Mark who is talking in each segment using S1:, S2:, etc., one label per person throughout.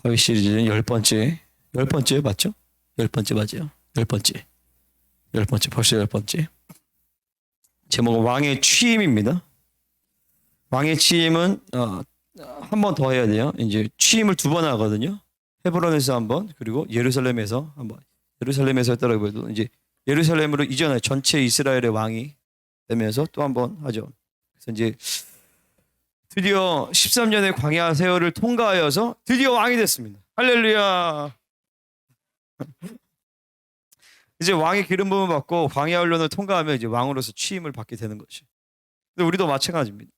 S1: 다윗 시리즈는 열 번째 맞죠? 열 번째 맞아요. 열 번째 벌써 열 번째. 제목은 왕의 취임입니다. 왕의 취임은 한 번 더 해야 돼요. 이제 취임을 두 번 하거든요. 헤브론에서 한 번, 그리고 예루살렘에서 한 번. 예루살렘에서 했더라고 해도 이제 예루살렘으로 이전해 전체 이스라엘의 왕이 되면서 또 한 번 하죠. 그래서 이제 드디어 13년의 광야 세월을 통과하여서 드디어 왕이 됐습니다. 할렐루야. 이제 왕의 기름 부음을 받고 광야 훈련을 통과하면 이제 왕으로서 취임을 받게 되는 것이. 근데 우리도 마찬가지입니다.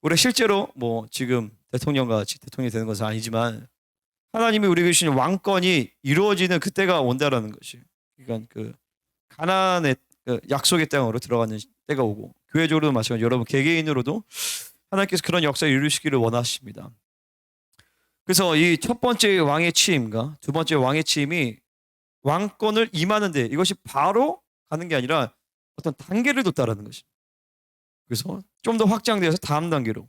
S1: 우리가 실제로 뭐 지금 대통령과 같이 대통령이 되는 것은 아니지만 하나님이 우리에게 주신 왕권이 이루어지는 그때가 온다라는 것이. 그러니까 그 가나안의 그 약속의 땅으로 들어가는 때가 오고 교회적으로도 마찬가지. 여러분 개개인으로도 하나님께서 그런 역사를 이루시기를 원하십니다. 그래서 이 첫 번째 왕의 취임과 두 번째 왕의 취임이 왕권을 임하는데 이것이 바로 가는 게 아니라 어떤 단계를 뒀다라는 것입니다. 그래서 좀 더 확장되어서 다음 단계로.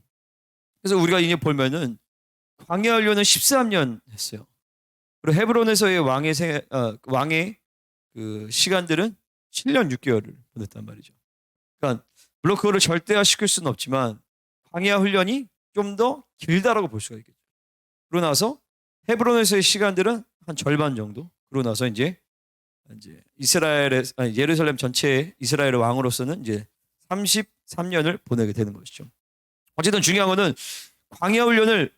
S1: 그래서 우리가 이제 보면은 광야 훈련은 13년 했어요. 그리고 헤브론에서의 왕의 그 시간들은 7년 6개월을 보냈단 말이죠. 그러니까 물론 그거를 절대화시킬 수는 없지만 광야 훈련이 좀 더 길다라고 볼 수가 있겠죠. 그러고 나서 헤브론에서의 시간들은 한 절반 정도. 그러고 나서 이제 예루살렘 전체의 이스라엘의 왕으로서는 이제 33년을 보내게 되는 것이죠. 어쨌든 중요한 거는 광야 훈련을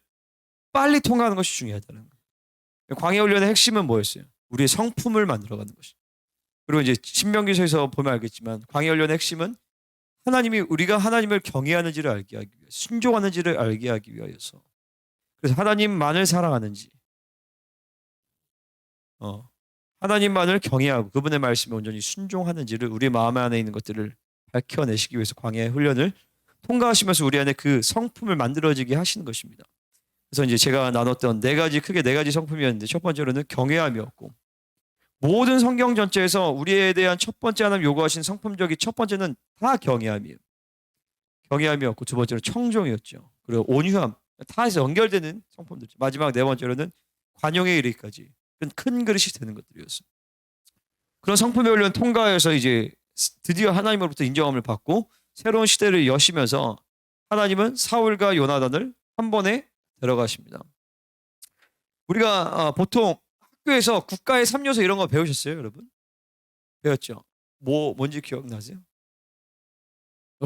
S1: 빨리 통과하는 것이 중요하다는 거예요. 광야 훈련의 핵심은 뭐였어요? 우리의 성품을 만들어가는 것이죠. 그리고 이제 신명기서에서 보면 알겠지만 광야 훈련의 핵심은 하나님이 우리가 하나님을 경외하는지를 알게 하기 위해 순종하는지를 알게 하기 위하여서 그래서 하나님만을 사랑하는지 하나님만을 경외하고 그분의 말씀에 온전히 순종하는지를 우리 마음 안에 있는 것들을 밝혀내시기 위해서 광야의 훈련을 통과하시면서 우리 안에 그 성품을 만들어지게 하시는 것입니다. 그래서 이제 제가 나눴던 크게 네 가지 성품이었는데 첫 번째로는 경외함이었고 모든 성경 전체에서 우리에 대한 첫 번째 하나님 요구하신 성품적인 첫 번째는 다 경외함이에요. 경외함이었고 두 번째는 청종이었죠. 그리고 온유함 다 해서 연결되는 성품들이죠. 마지막 네 번째로는 관용에 이르기까지 큰 그릇이 되는 것들이었어요. 그런 성품의 훈련 통과해서 이제 드디어 하나님으로부터 인정함을 받고 새로운 시대를 여시면서 하나님은 사울과 요나단을 한 번에 데려가십니다. 우리가 보통 학교에서 국가의 3요소 이런 거 배우셨어요, 여러분? 배웠죠? 뭔지 기억나세요?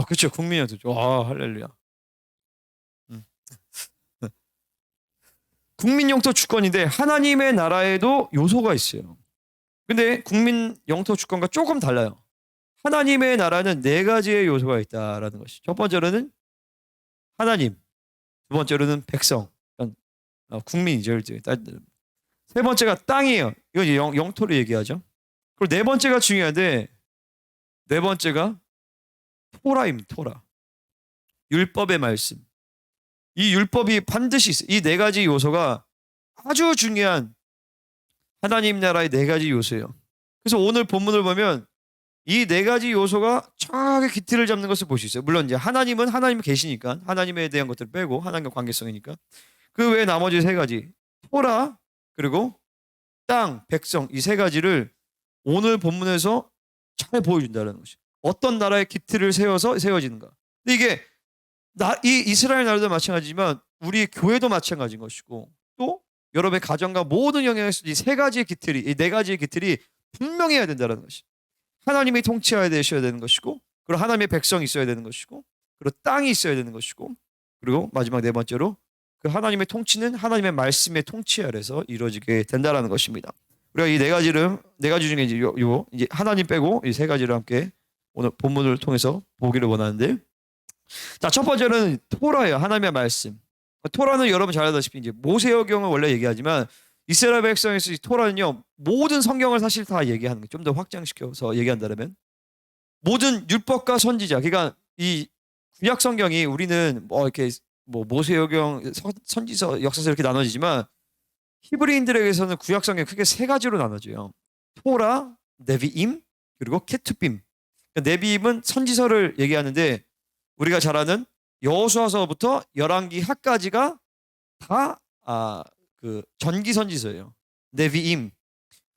S1: 그렇죠. 국민연토죠. 할렐루야. 국민 영토 주권인데 하나님의 나라에도 요소가 있어요. 근데 국민 영토 주권과 조금 달라요. 하나님의 나라는 네 가지의 요소가 있다라는 것이. 첫 번째로는 하나님, 두 번째로는 백성, 국민이죠. 세 번째가 땅이에요. 이건 영토를 얘기하죠. 그리고 네 번째가 중요한데 네 번째가 토라입니다. 토라. 율법의 말씀. 이 율법이 반드시 있어요. 이 네 가지 요소가 아주 중요한 하나님 나라의 네 가지 요소예요. 그래서 오늘 본문을 보면 이 네 가지 요소가 정확하게 기틀을 잡는 것을 볼 수 있어요. 물론 이제 하나님은 하나님 계시니까 하나님에 대한 것들을 빼고 하나님과 관계성이니까 그 외에 나머지 세 가지 토라 그리고 땅, 백성 이 세 가지를 오늘 본문에서 잘 보여준다는 것이. 어떤 나라의 기틀을 세워서 세워지는가. 근데 이게 이 이스라엘 나라도 마찬가지지만 우리 교회도 마찬가지인 것이고 또 여러분의 가정과 모든 영역에서 이 세 가지의 기틀이 이 네 가지의 기틀이 분명해야 된다는 것이. 하나님이 통치해야 되셔야 되는 것이고 그리고 하나님의 백성이 있어야 되는 것이고 그리고 땅이 있어야 되는 것이고 그리고 마지막 네 번째로 그 하나님의 통치는 하나님의 말씀의 통치 아래서 이루어지게 된다는 것입니다. 우리가 이 네 가지 중에 이제 하나님 빼고 이 세 가지를 함께 오늘 본문을 통해서 보기를 원하는데 자, 첫 번째는 토라예요. 하나님의 말씀. 토라는 여러분 잘 아다시피 이제 모세오경을 원래 얘기하지만 이스라엘 백성에서 이 토라는요 모든 성경을 사실 다 얘기하는 거예요. 좀 더 확장시켜서 얘기한다면 모든 율법과 선지자. 그러니까 이 구약 성경이 우리는 이렇게 모세오경, 선지서, 역사서 이렇게 나눠지지만 히브리인들에게서는 구약 성경이 크게 세 가지로 나눠져요. 토라, 네비임, 그리고 케투빔. 그러니까 네비임은 선지서를 얘기하는데 우리가 잘 아는 여호수아서부터 열왕기 하까지가 다 그 전기 선지서예요. 네비임.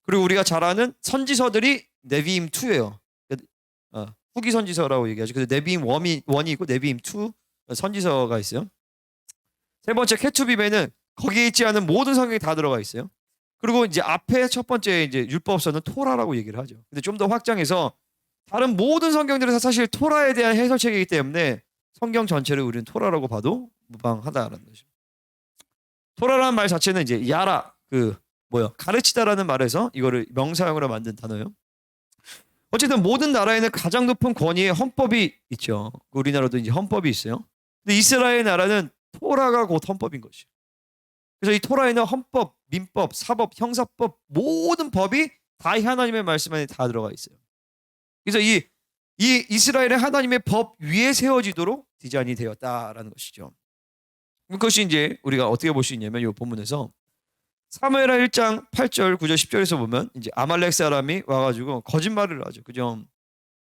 S1: 그리고 우리가 잘 아는 선지서들이 네비임 2예요. 후기 선지서라고 얘기하죠. 그래서 네비임 1이 있고 네비임 2 선지서가 있어요. 세 번째 케투빔에는 거기에 있지 않은 모든 성경이 다 들어가 있어요. 그리고 이제 앞에 첫 번째 이제 율법서는 토라라고 얘기를 하죠. 근데 좀 더 확장해서 다른 모든 성경들에서 사실 토라에 대한 해설책이기 때문에 성경 전체를 우리는 토라라고 봐도 무방하다라는 거죠. 토라라는 말 자체는 이제 야라 가르치다라는 말에서 이거를 명사형으로 만든 단어예요. 어쨌든 모든 나라에는 가장 높은 권위의 헌법이 있죠. 우리나라도 이제 헌법이 있어요. 근데 이스라엘 나라는 토라가 곧 헌법인 것이에요. 그래서 이 토라에는 헌법, 민법, 사법, 형사법 모든 법이 다 하나님의 말씀 안에 다 들어가 있어요. 그래서 이 이스라엘의 하나님의 법 위에 세워지도록 디자인이 되었다라는 것이죠. 그것이 이제 우리가 어떻게 볼 수 있냐면 이 본문에서 사무엘하 1장 8절, 9절, 10절에서 보면 이제 아말렉 사람이 와가지고 거짓말을 하죠. 그죠?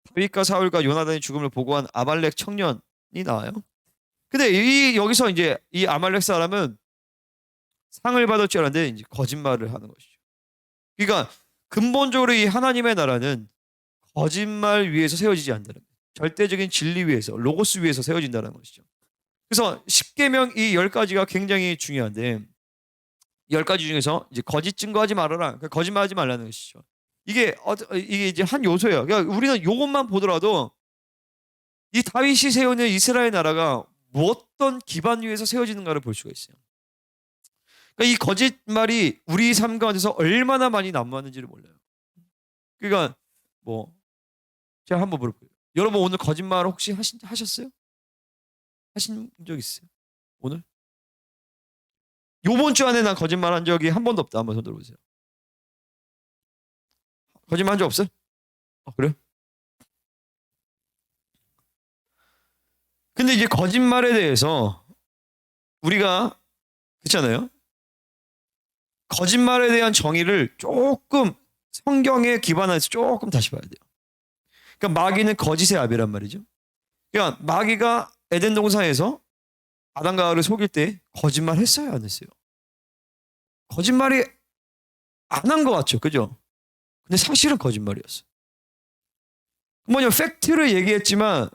S1: 다윗과 사울과 요나단의 죽음을 보고한 아말렉 청년이 나와요. 근데 여기서 이제 이 아말렉 사람은 상을 받을 줄 알았는데 이제 거짓말을 하는 것이죠. 그러니까 근본적으로 이 하나님의 나라는 거짓말 위에서 세워지지 않는다는 거예요. 절대적인 진리 위에서, 로고스 위에서 세워진다는 것이죠. 그래서 10계명 이 10가지가 굉장히 중요한데 10가지 중에서 이제 거짓 증거하지 말아라. 그러니까 거짓말하지 말라는 것이죠. 이게 이제 한 요소예요. 그러니까 우리는 이것만 보더라도 이 다윗이 세우는 이스라엘 나라가 어떤 기반 위에서 세워지는가를 볼 수가 있어요. 그러니까 이 거짓말이 우리 삶 가운데서 얼마나 많이 난무하는지를 몰라요. 그러니까 제가 한번 물어볼게요. 여러분 오늘 거짓말 혹시 하셨어요? 하신 적 있어요? 오늘? 요번 주 안에 난 거짓말 한 적이 한 번도 없다. 한번 손 들어보세요. 거짓말 한 적 없어요? 그래요? 근데 이제 거짓말에 대해서 우리가 그렇잖아요. 거짓말에 대한 정의를 조금 성경에 기반해서 조금 다시 봐야 돼요. 그러니까 마귀는 거짓의 아비란 말이죠. 그러니까 마귀가 에덴 동산에서 아담과 하와를 속일 때 거짓말 했어요, 안 했어요? 거짓말이 안 한 것 같죠, 그죠? 근데 사실은 거짓말이었어. 뭐냐, 팩트를 얘기했지만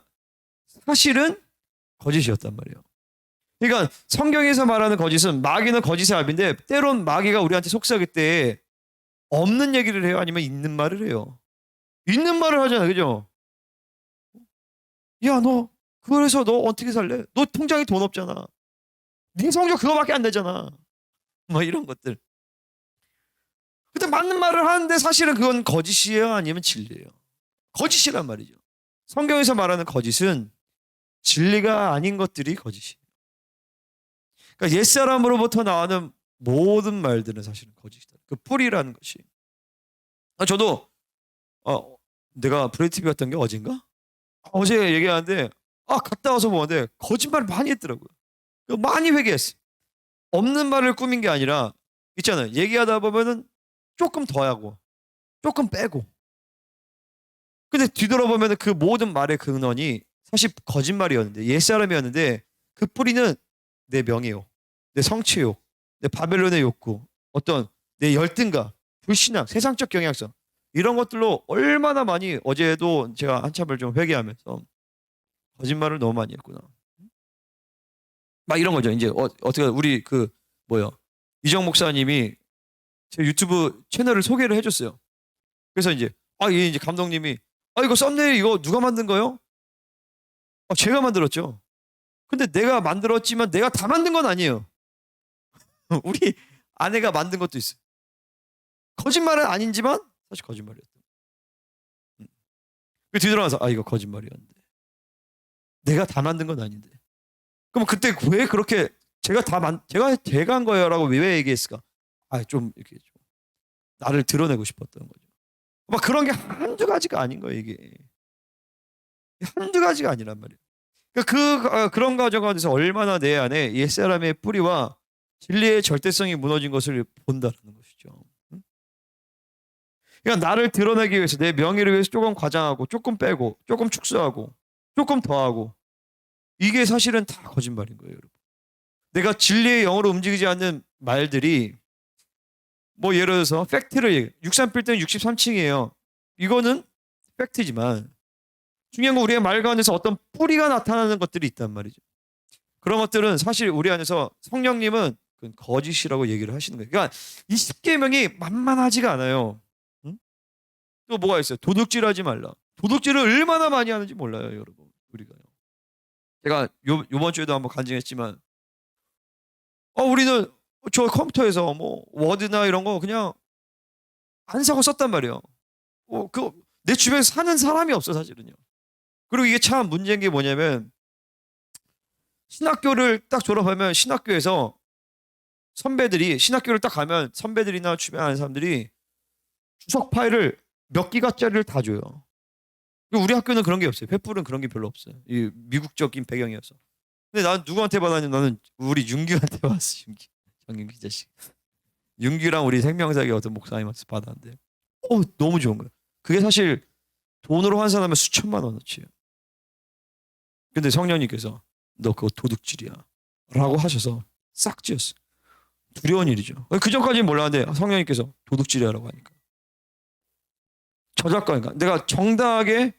S1: 사실은 거짓이었단 말이에요. 그러니까 성경에서 말하는 거짓은 마귀는 거짓의 아비인데 때론 마귀가 우리한테 속삭일 때 없는 얘기를 해요, 아니면 있는 말을 해요. 있는 말을 하잖아, 그죠? 야, 그래서 너 어떻게 살래? 너 통장에 돈 없잖아. 네 성적 그거밖에 안 되잖아. 이런 것들. 근데 맞는 말을 하는데 사실은 그건 거짓이에요, 아니면 진리예요? 거짓이란 말이죠. 성경에서 말하는 거짓은 진리가 아닌 것들이 거짓이에요. 그러니까 옛사람으로부터 나오는 모든 말들은 사실은 거짓이다. 그 뿌리라는 것이. 저도 내가 브레이드 TV 갔던 게 어젠가? 어제 얘기하는데 갔다 와서 보는데 거짓말 많이 했더라고요. 많이 회개했어요. 없는 말을 꾸민 게 아니라 있잖아요. 얘기하다 보면은 조금 더 하고 조금 빼고. 근데 뒤돌아보면 그 모든 말의 근원이 사실 거짓말이었는데 옛사람이었는데 그 뿌리는 내 명예욕, 내 성취욕, 내 바벨론의 욕구, 어떤 내 열등감, 불신앙, 세상적 경향성 이런 것들로 얼마나 많이 어제도 제가 한참을 좀 회개하면서 거짓말을 너무 많이 했구나. 막 이런 거죠. 이제 어떻게 우리 이정 목사님이 제 유튜브 채널을 소개를 해줬어요. 그래서 이제 이제 감독님이 이거 썸네일 이거 누가 만든 거요? 제가 만들었죠. 근데 내가 만들었지만 내가 다 만든 건 아니에요. 우리 아내가 만든 것도 있어요. 거짓말은 아닌지만 사실 거짓말이었다. 뒤돌아가서 이거 거짓말이었는데 내가 다 만든 건 아닌데. 그럼 그때 왜 그렇게 제가 한 거예요라고 왜 얘기했을까? 좀 이렇게 좀 나를 드러내고 싶었던 거죠. 막 그런 게 한두 가지가 아닌 거예요, 이게. 한두 가지가 아니란 말이에요. 그러니까 그런 과정 가운데서 얼마나 내 안에 옛사람의 뿌리와 진리의 절대성이 무너진 것을 본다는 것이죠. 그러니까 나를 드러내기 위해서 내 명예를 위해서 조금 과장하고 조금 빼고 조금 축소하고 조금 더하고 이게 사실은 다 거짓말인 거예요, 여러분. 내가 진리의 영으로 움직이지 않는 말들이 뭐 예를 들어서 팩트를 63빌딩 63층이에요. 이거는 팩트지만 중요한 건 우리의 말 가운데서 어떤 뿌리가 나타나는 것들이 있단 말이죠. 그런 것들은 사실 우리 안에서 성령님은 그건 거짓이라고 얘기를 하시는 거예요. 그러니까 이 10계명이 만만하지가 않아요. 응? 또 뭐가 있어요? 도둑질하지 말라. 도둑질을 얼마나 많이 하는지 몰라요, 여러분. 우리가요. 제가 요번 주에도 한번 간증했지만 우리는 저 컴퓨터에서 뭐 워드나 이런 거 그냥 안 사고 썼단 말이에요. 내 주변에 사는 사람이 없어 사실은요. 그리고 이게 참 문제인 게 뭐냐면 신학교를 딱 졸업하면 신학교에서 선배들이 신학교를 딱 가면 선배들이나 주변에 아는 사람들이 주석 파일을 몇 기가짜리를 다 줘요. 우리 학교는 그런 게 없어요. 횃불은 그런 게 별로 없어요. 이 미국적인 배경이어서. 근데 나는 누구한테 받았냐? 나는 우리 윤규한테 받았어. 장윤기 자식. 윤규랑 우리 생명사의 어떤 목사님한테 받았는데 너무 좋은 거예요. 그게 사실 돈으로 환산하면 수천만 원어치예요. 근데 성령님께서 너 그거 도둑질이야 라고 하셔서 싹 지었어요. 두려운 일이죠. 그 전까지는 몰랐는데 성령님께서 도둑질이야 라고 하니까 저작권이니까 내가 정당하게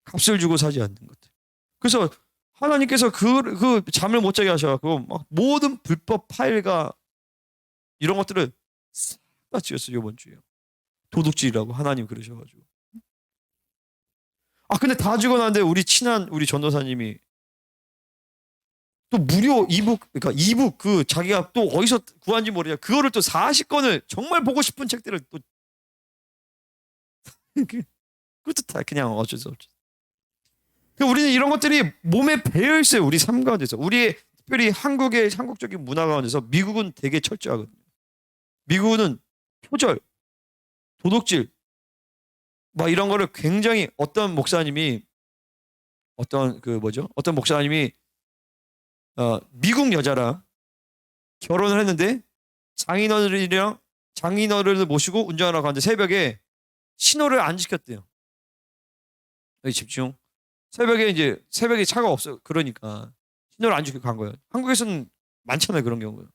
S1: 값을 주고 사지 않는 것들. 그래서 하나님께서 그 잠을 못 자게 하셔갖고 막 모든 불법 파일과 이런 것들을 싹 다 지었어요. 이번 주에 도둑질이라고 하나님 그러셔가지고. 근데 다 주고 나는데 우리 친한 우리 전도사님이 또 무료 이북, 그러니까 이북 그 자기가 또 어디서 구한지 모르냐 그거를 또 40권을 정말 보고 싶은 책들을 또 그것도 다 그냥 어쩔 수 없죠. 우리는 이런 것들이 몸에 배어 있어요. 우리 삶 가운데서. 우리의 특별히 한국적인 문화 가운데서 미국은 되게 철저하거든요. 미국은 표절, 도둑질 막 이런 거를 굉장히 어떤 목사님이 미국 여자랑 결혼을 했는데 장인어른을 모시고 운전하러 가는데 새벽에 신호를 안 지켰대요. 여기 집중. 새벽에 차가 없어. 그러니까 신호를 안 지키고 간 거예요. 한국에서는 많잖아요, 그런 경우가.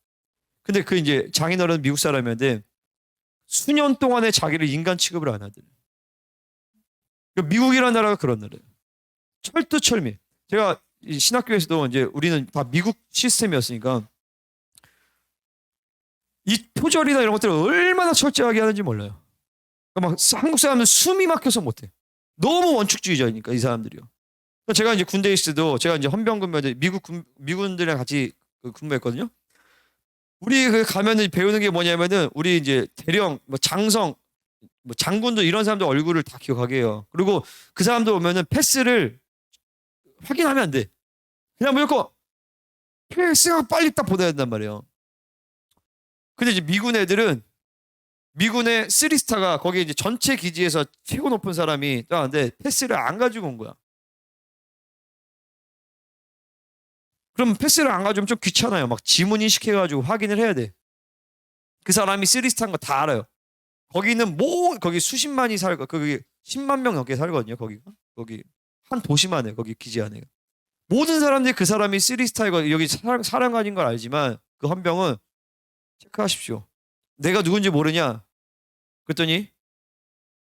S1: 근데 그 이제 장인어른 미국 사람이었는데 수년 동안에 자기를 인간 취급을 안 하더래요. 미국이라는 나라가 그런 나라예요. 철두철미. 제가 이 신학교에서도 이제 우리는 다 미국 시스템이었으니까 이 표절이나 이런 것들을 얼마나 철저하게 하는지 몰라요. 막 한국 사람은 숨이 막혀서 못해. 너무 원칙주의자니까 이 사람들이요. 제가 이제 군대에 있을 때도 제가 이제 헌병 근무할 미군들이랑 같이 근무했거든요. 우리 가면은 배우는 게 뭐냐면은 우리 이제 대령, 뭐 장성, 뭐 장군들 이런 사람들 얼굴을 다 기억하게 해요. 그리고 그 사람들 오면은 패스를 확인하면 안 돼. 그냥 무조건 패스가 빨리 딱 보내야 된단 말이에요. 근데 이제 미군 애들은 미군의 3스타가 거기 이제 전체 기지에서 최고 높은 사람이 떠나는데 패스를 안 가지고 온 거야. 그럼 패스를 안 가져오면 좀 귀찮아요. 막 지문 인식해가지고 확인을 해야 돼. 그 사람이 3스타인 거 다 알아요. 거기는 거기 수십만이 살고 거기 10만 명 넘게 살거든요. 거기 한 도시만 해. 거기 기지 안에. 모든 사람들이 그 사람이 3스타이고 여기 사령관인 걸 알지만 그 헌병은 체크하십시오. 내가 누군지 모르냐? 그랬더니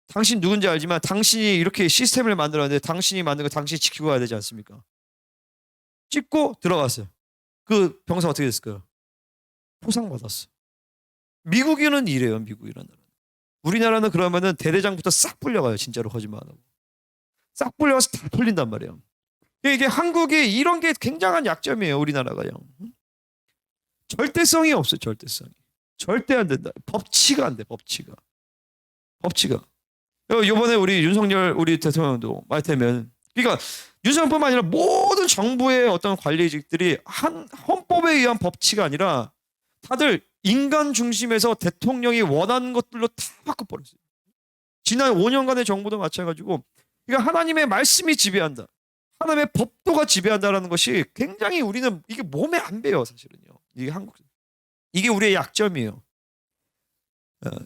S1: 당신 누군지 알지만 당신이 이렇게 시스템을 만들었는데 당신이 만든 거 당신이 지키고 가야 되지 않습니까? 찍고 들어갔어요. 그 병사 어떻게 됐을까요? 포상받았어. 미국인은 이래요. 미국이라는 나라는. 우리나라는 그러면은 대대장부터 싹 불려가요. 진짜로 거짓말 안 하고. 싹 불려가서 다 풀린단 말이에요. 이게 한국이 이런 게 굉장한 약점이에요. 우리나라가요. 절대성이 없어요. 절대성이. 절대 안 된다. 법치가 안 돼. 법치가. 이번에 우리 윤석열 우리 대통령도 말하자면 그러니까 윤석열뿐만 아니라 모든 정부의 어떤 관리직들이 한 헌법에 의한 법치가 아니라 다들 인간 중심에서 대통령이 원하는 것들로 다 바꿔버렸어요. 지난 5년간의 정부도 마찬가지고 그러니까 하나님의 말씀이 지배한다. 하나님의 법도가 지배한다라는 것이 굉장히 우리는 이게 몸에 안 배요 사실은요. 이게 우리의 약점이에요.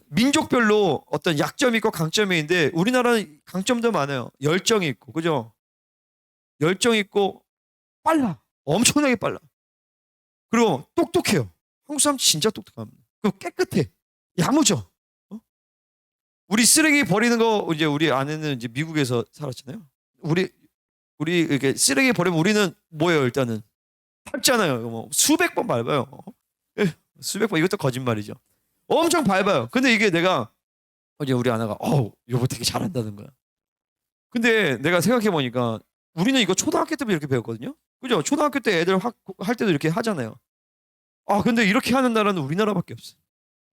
S1: 민족별로 어떤 약점이 있고 강점이 있는데 우리나라는 강점도 많아요. 열정이 있고 그죠? 열정이 있고 빨라. 엄청나게 빨라. 그리고 똑똑해요. 한국 사람 진짜 똑똑합니다. 그리고 깨끗해. 야무져. 우리 쓰레기 버리는 거 이제 우리 아내는 이제 미국에서 살았잖아요. 우리 이렇게 쓰레기 버리면 우리는 뭐예요? 일단은 밟잖아요. 뭐 수백 번 밟아요. 수백 번. 이것도 거짓말이죠. 엄청 밟아요. 근데 이게 내가 어제 우리 아내가 여보 되게 잘한다는 거야. 근데 내가 생각해 보니까 우리는 이거 초등학교 때부터 이렇게 배웠거든요. 그죠? 초등학교 때 애들 할 때도 이렇게 하잖아요. 근데 이렇게 하는 나라는 우리나라밖에 없어.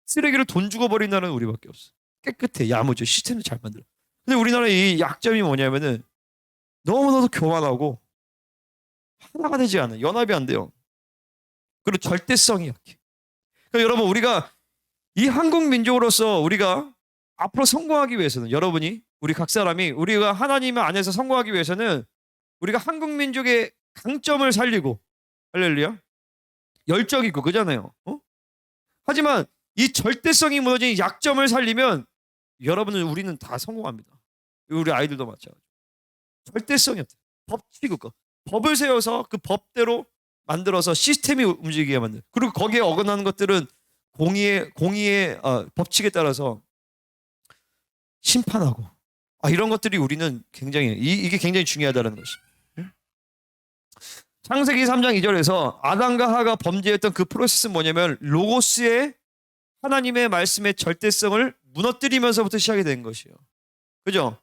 S1: 쓰레기를 돈 주고 버린 나라는 우리밖에 없어. 깨끗해, 야무져, 시스템도 잘 만들어. 근데 우리나라의 이 약점이 뭐냐면은 너무나도 교만하고 하나가 되지 않아. 연합이 안 돼요. 그리고 절대성이 약해. 그러니까 여러분, 우리가 이 한국 민족으로서 우리가 앞으로 성공하기 위해서는, 여러분이 우리 각 사람이 우리가 하나님 안에서 성공하기 위해서는 우리가 한국 민족의 강점을 살리고, 할렐루야, 열정 있고, 그잖아요. 하지만 이 절대성이 무너진 약점을 살리면 여러분은, 우리는 다 성공합니다. 우리 아이들도 마찬가지. 절대성이 없다. 법칙, 법을 세워서 그 법대로 만들어서 시스템이 움직이게 만든. 그리고 거기에 어긋나는 것들은 공의의 법칙에 따라서 심판하고. 이런 것들이 우리는 굉장히 이게 굉장히 중요하다는 것이. 창세기 3장 2절에서 아담과 하가 범죄했던 그 프로세스는 뭐냐면 로고스의 하나님의 말씀의 절대성을 무너뜨리면서부터 시작이 된 것이에요. 그죠?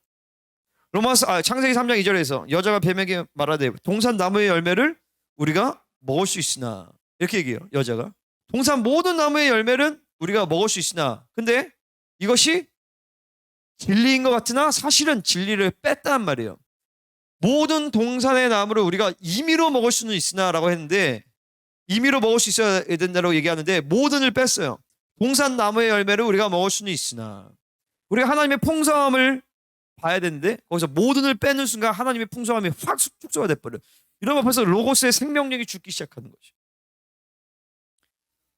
S1: 창세기 3장 2절에서 여자가 뱀에게 말하되 동산 나무의 열매를 우리가 먹을 수 있으나, 이렇게 얘기해요. 여자가 동산 모든 나무의 열매는 우리가 먹을 수 있으나, 근데 이것이 진리인 것 같으나 사실은 진리를 뺐단 말이에요. 모든 동산의 나무를 우리가 임의로 먹을 수는 있으나 라고 했는데, 임의로 먹을 수 있어야 된다고 얘기하는데 모든을 뺐어요. 동산 나무의 열매를 우리가 먹을 수는 있으나, 우리가 하나님의 풍성함을 봐야 되는데 거기서 모든을 빼는 순간 하나님의 풍성함이 확 축소가 돼버려요. 이러면 벌써 로고스의 생명력이 죽기 시작하는 거죠.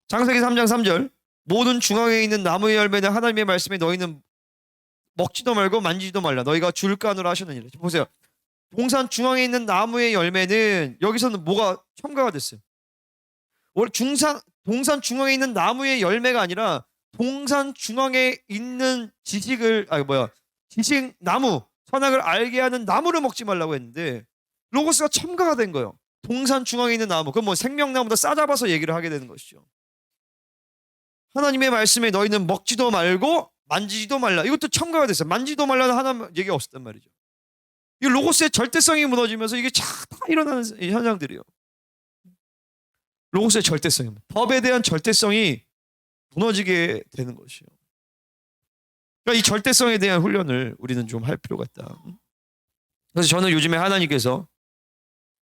S1: 창세기 3장 3절, 모든 중앙에 있는 나무의 열매는 하나님의 말씀에 너희는 먹지도 말고 만지지도 말라. 너희가 줄까 하노라 하셨느니라. 보세요. 동산 중앙에 있는 나무의 열매는, 여기서는 뭐가 첨가가 됐어요. 원래 동산 중앙에 있는 나무의 열매가 아니라 동산 중앙에 있는 지식 나무, 선악을 알게 하는 나무를 먹지 말라고 했는데 로고스가 첨가가 된 거예요. 동산 중앙에 있는 나무, 그럼 뭐 생명나무보다 싸잡아서 얘기를 하게 되는 것이죠. 하나님의 말씀에 너희는 먹지도 말고 만지지도 말라. 이것도 첨가가 됐어요. 만지도 말라는 하나님 얘기가 없었단 말이죠. 이 로고스의 절대성이 무너지면서 이게 다 일어나는 현상들이에요. 로고스의 절대성이, 법에 대한 절대성이 무너지게 되는 것이에요. 그러니까 이 절대성에 대한 훈련을 우리는 좀 할 필요가 있다. 그래서 저는 요즘에 하나님께서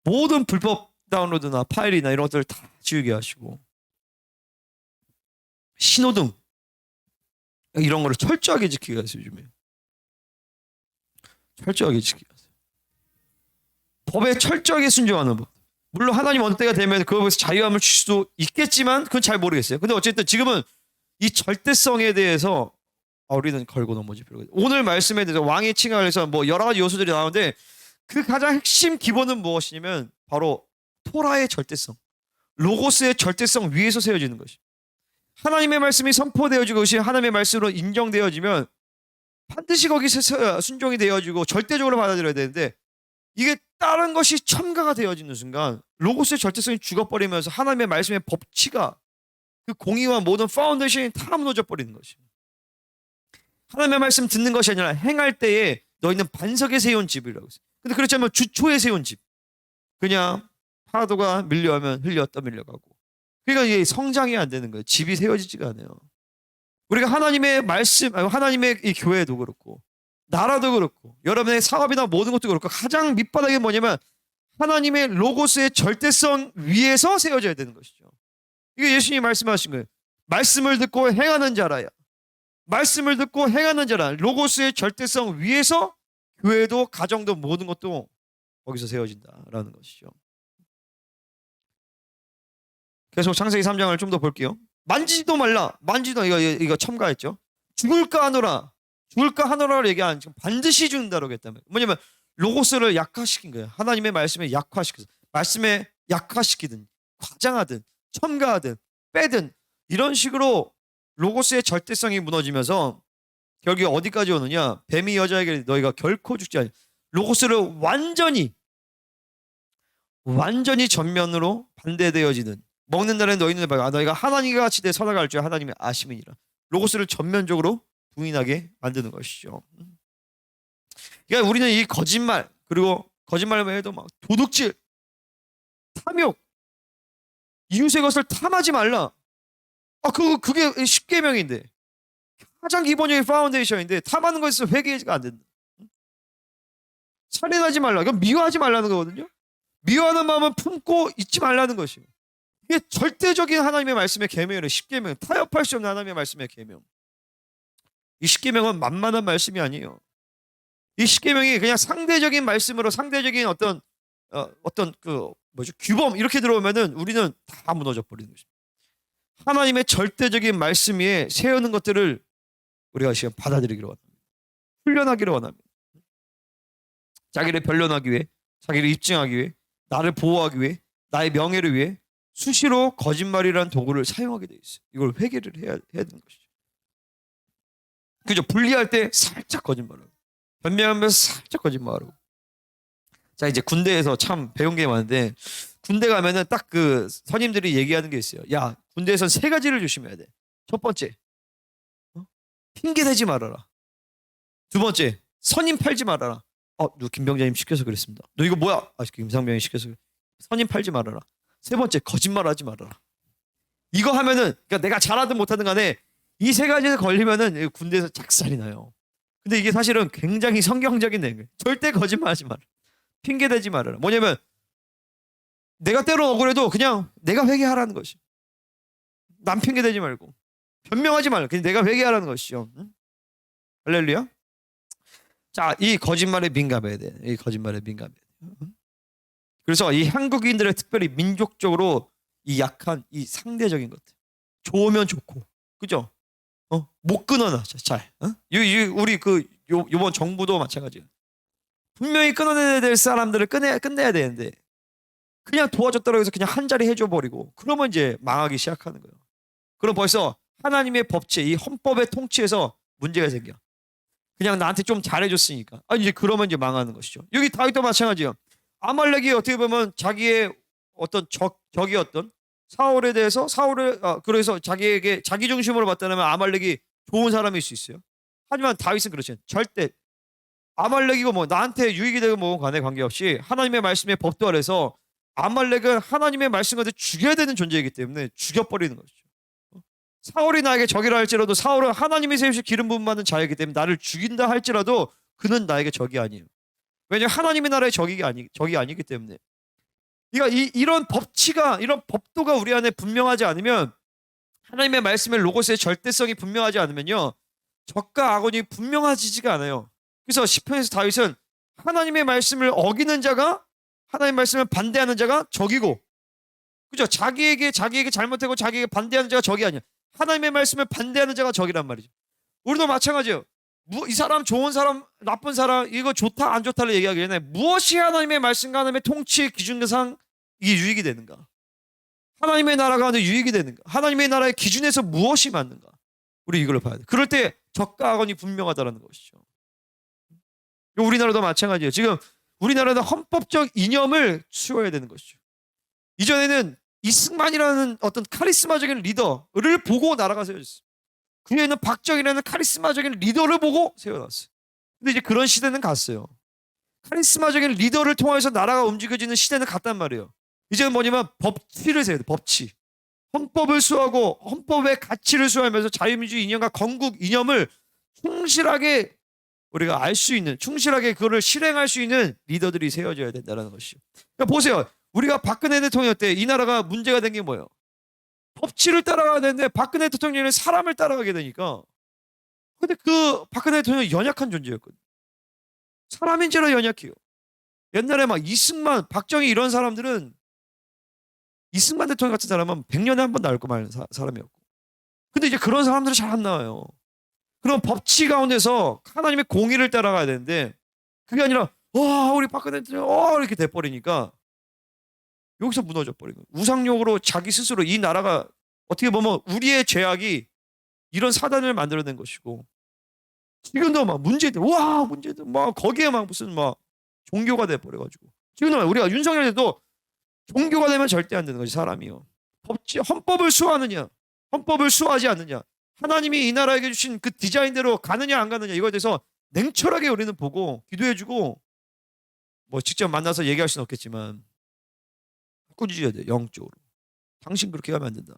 S1: 모든 불법 다운로드나 파일이나 이런 것들을 다 지우게 하시고, 신호등 이런 거를 철저하게 지키게 하세요. 요즘에 철저하게 지키게 하세요. 법에 철저하게 순종하는 법. 물론 하나님 어느 때가 되면 그것에서 자유함을 줄 수도 있겠지만 그건 잘 모르겠어요. 근데 어쨌든 지금은 이 절대성에 대해서 우리는 걸고 넘어질 필요가 있어요. 오늘 말씀에 대해서 왕의 칭함을 해서 뭐 여러 가지 요소들이 나오는데 그 가장 핵심 기본은 무엇이냐면 바로 토라의 절대성, 로고스의 절대성 위에서 세워지는 것입니다. 하나님의 말씀이 선포되어지고 그것이 하나님의 말씀으로 인정되어지면 반드시 거기서 순종이 되어지고 절대적으로 받아들여야 되는데, 이게 다른 것이 첨가가 되어지는 순간 로고스의 절대성이 죽어버리면서 하나님의 말씀의 법치가, 그 공의와 모든 파운데이션이 다 무너져 버리는 것입니다. 하나님의 말씀 듣는 것이 아니라 행할 때에 너희는 반석에 세운 집이라고 했어요. 근데 그렇지 않으면 주초에 세운 집, 그냥 파도가 밀려오면 흘렸다 밀려가고, 그러니까 이게 성장이 안 되는 거예요. 집이 세워지지가 않아요. 우리가 하나님의 말씀, 하나님의 이 교회도 그렇고 나라도 그렇고 여러분의 사업이나 모든 것도 그렇고 가장 밑바닥이 뭐냐면 하나님의 로고스의 절대성 위에서 세워져야 되는 것이죠. 이게 예수님이 말씀하신 거예요. 말씀을 듣고 행하는 자라야. 말씀을 듣고 행하는 자라. 로고스의 절대성 위에서 교회도 가정도 모든 것도 거기서 세워진다라는 것이죠. 계속 창세기 3장을 좀 더 볼게요. 만지지도 말라. 만지도, 이거 첨가했죠. 죽을까 하노라. 죽을까 하노라를 얘기하는, 지금 반드시 죽는다라고 했다면 뭐냐면 로고스를 약화시킨 거예요. 하나님의 말씀에 약화시켜서, 말씀에 약화시키든 과장하든 첨가하든 빼든 이런 식으로 로고스의 절대성이 무너지면서 결국 어디까지 오느냐? 뱀이 여자에게 너희가 결코 죽지 않니. 로고스를 완전히 전면으로 반대되어지는, 먹는 날에 너희는 너희가 하나님과 같이 내 선악을 알 줄 하나님의 아심이니라. 로고스를 전면적으로 부인하게 만드는 것이죠. 그러니까 우리는 이 거짓말, 그리고 거짓말만 해도 막 도둑질, 탐욕, 이웃의 것을 탐하지 말라. 그게 십계명인데, 가장 기본적인 파운데이션인데 탐하는 것에서 회개가 안 된다. 살인하지 말라. 그럼 미워하지 말라는 거거든요. 미워하는 마음은 품고 있지 말라는 것이에요. 이게 절대적인 하나님의 말씀의 계명이에요. 십계명, 타협할 수 없는 하나님의 말씀의 계명. 이 십계명은 만만한 말씀이 아니에요. 이 십계명이 그냥 상대적인 말씀으로 상대적인 어떤 규범 이렇게 들어오면은 우리는 다 무너져 버리는 것입니다. 하나님의 절대적인 말씀 위에 세우는 것들을 우리가 지금 받아들이기를 원합니다. 훈련하기를 원합니다. 자기를 변론하기 위해, 자기를 입증하기 위해, 나를 보호하기 위해, 나의 명예를 위해 수시로 거짓말이라는 도구를 사용하게 돼 있어요. 이걸 회개를 해야 되는 것이죠. 그죠? 분리할 때 살짝 거짓말하고, 변명하면서 살짝 거짓말하고. 자, 이제 군대에서 참 배운 게 많은데, 군대 가면은 딱 그 선임들이 얘기하는 게 있어요. 야, 군대에선 3가지를 조심해야 돼. 첫 번째, 핑계 대지 말아라. 두 번째, 선임 팔지 말아라. 누 김병장님 시켜서 그랬습니다. 너 이거 뭐야? 김상병이 시켜서 그래. 선임 팔지 말아라. 세 번째, 거짓말하지 말아라. 이거 하면은, 그러니까 내가 잘하든 못하든 간에 이 3가지에서 걸리면은 군대에서 작살이 나요. 근데 이게 사실은 굉장히 성경적인 내용이에요. 절대 거짓말하지 마라. 핑계 대지 말아라. 뭐냐면 내가 때로 억울해도 그냥 내가 회개하라는 것이. 남 핑계 대지 말고 변명하지 말고 그냥 내가 회개하라는 것이죠. 응? 할렐루야. 자, 이 거짓말에 민감해야 돼. 이 거짓말에 민감해야 돼. 응? 그래서 이 한국인들의 특별히 민족적으로 이 약한 이 상대적인 것들. 좋으면 좋고, 그죠? 못 끊어놔 잘. 우리 요번 정부도 마찬가지예요. 분명히 끊어내야 될 사람들을 끝내야 되는데 그냥 도와줬다고 해서 그냥 한 자리 해줘 버리고 그러면 이제 망하기 시작하는 거예요. 그럼 벌써 하나님의 법칙, 이 헌법의 통치에서 문제가 생겨. 그냥 나한테 좀 잘해줬으니까. 이제 그러면 이제 망하는 것이죠. 여기 다윗도 마찬가지예요. 아말렉이 어떻게 보면 자기의 어떤 적이었던 사울에 대해서 그래서 자기에게 자기 중심으로 봤다면 아말렉이 좋은 사람일 수 있어요. 하지만 다윗은 그렇지 않아요. 절대 아말렉이고 뭐 나한테 유익이 되고 뭐 간에 관계없이 하나님의 말씀의 법도 아래서 아말렉은 하나님의 말씀 가운데 죽여야 되는 존재이기 때문에 죽여버리는 것이죠. 사울이 나에게 적이라 할지라도 사울은 하나님이 세우신 기름 부음 받는 자이기 때문에 나를 죽인다 할지라도 그는 나에게 적이 아니에요. 왜냐하면 하나님의 나라의 적이 아니기 때문에. 그러니까 이런 이런 법도가 우리 안에 분명하지 않으면, 하나님의 말씀의 로고스의 절대성이 분명하지 않으면요, 적과 악원이 분명해지지가 않아요. 그래서 시편에서 다윗은 하나님의 말씀을 어기는 자가, 하나님의 말씀을 반대하는 자가 적이고, 그죠? 자기에게 잘못하고 자기에게 반대하는 자가 적이 아니야. 하나님의 말씀을 반대하는 자가 적이란 말이죠. 우리도 마찬가지예요. 이 사람 좋은 사람 나쁜 사람 이거 좋다 안 좋다를 얘기하기 전에 무엇이 하나님의 말씀과 하나님의 통치의 기준상 이게 유익이 되는가? 하나님의 나라 가운데 유익이 되는가? 하나님의 나라의 기준에서 무엇이 맞는가? 우리 이걸 봐야 돼. 그럴 때 적과 악원이 분명하다는 것이죠. 우리나라도 마찬가지예요. 지금 우리나라는 헌법적 이념을 수호해야 되는 것이죠. 이전에는 이승만이라는 어떤 카리스마적인 리더를 보고 나라가 세워졌어요. 그 위에는 박정희라는 카리스마적인 리더를 보고 세워놨어요. 근데 이제 그런 시대는 갔어요. 카리스마적인 리더를 통해서 나라가 움직여지는 시대는 갔단 말이에요. 이제는 뭐냐면 법치를 세워야 돼. 법치. 헌법을 수호하고 헌법의 가치를 수호하면서 자유민주주의 이념과 건국 이념을 충실하게 우리가 알 수 있는, 충실하게 그거를 실행할 수 있는 리더들이 세워져야 된다는 것이죠. 그러니까 보세요. 우리가 박근혜 대통령 때 이 나라가 문제가 된 게 뭐예요? 법치를 따라가야 되는데 박근혜 대통령은 사람을 따라가게 되니까. 근데 그 박근혜 대통령이 연약한 존재였거든요. 사람인지라 연약해요. 옛날에 막 이승만, 박정희 이런 사람들은, 이승만 대통령 같은 사람은 100년에 한 번 나올 거 말하는 사람이었고. 근데 이제 그런 사람들은 잘 안 나와요. 그럼 법치 가운데서 하나님의 공의를 따라가야 되는데 그게 아니라 우리 박근혜 대통령 이렇게 돼버리니까 여기서 무너져 버리는 거예요. 우상용으로 자기 스스로 이 나라가 어떻게 보면 우리의 죄악이 이런 사단을 만들어낸 것이고, 지금도 막 문제들 막 거기에 막 무슨 막 종교가 돼 버려가지고, 지금도 막 우리가 윤석열에도 종교가 되면 절대 안 되는 거지. 사람이요, 헌법을 수호하느냐, 헌법을 수호하지 않느냐, 하나님이 이 나라에게 주신 그 디자인대로 가느냐 안 가느냐, 이거에 대해서 냉철하게 우리는 보고 기도해주고, 뭐 직접 만나서 얘기할 수는 없겠지만 꾸짖어야 돼. 영적으로 당신 그렇게 가면 안 된다.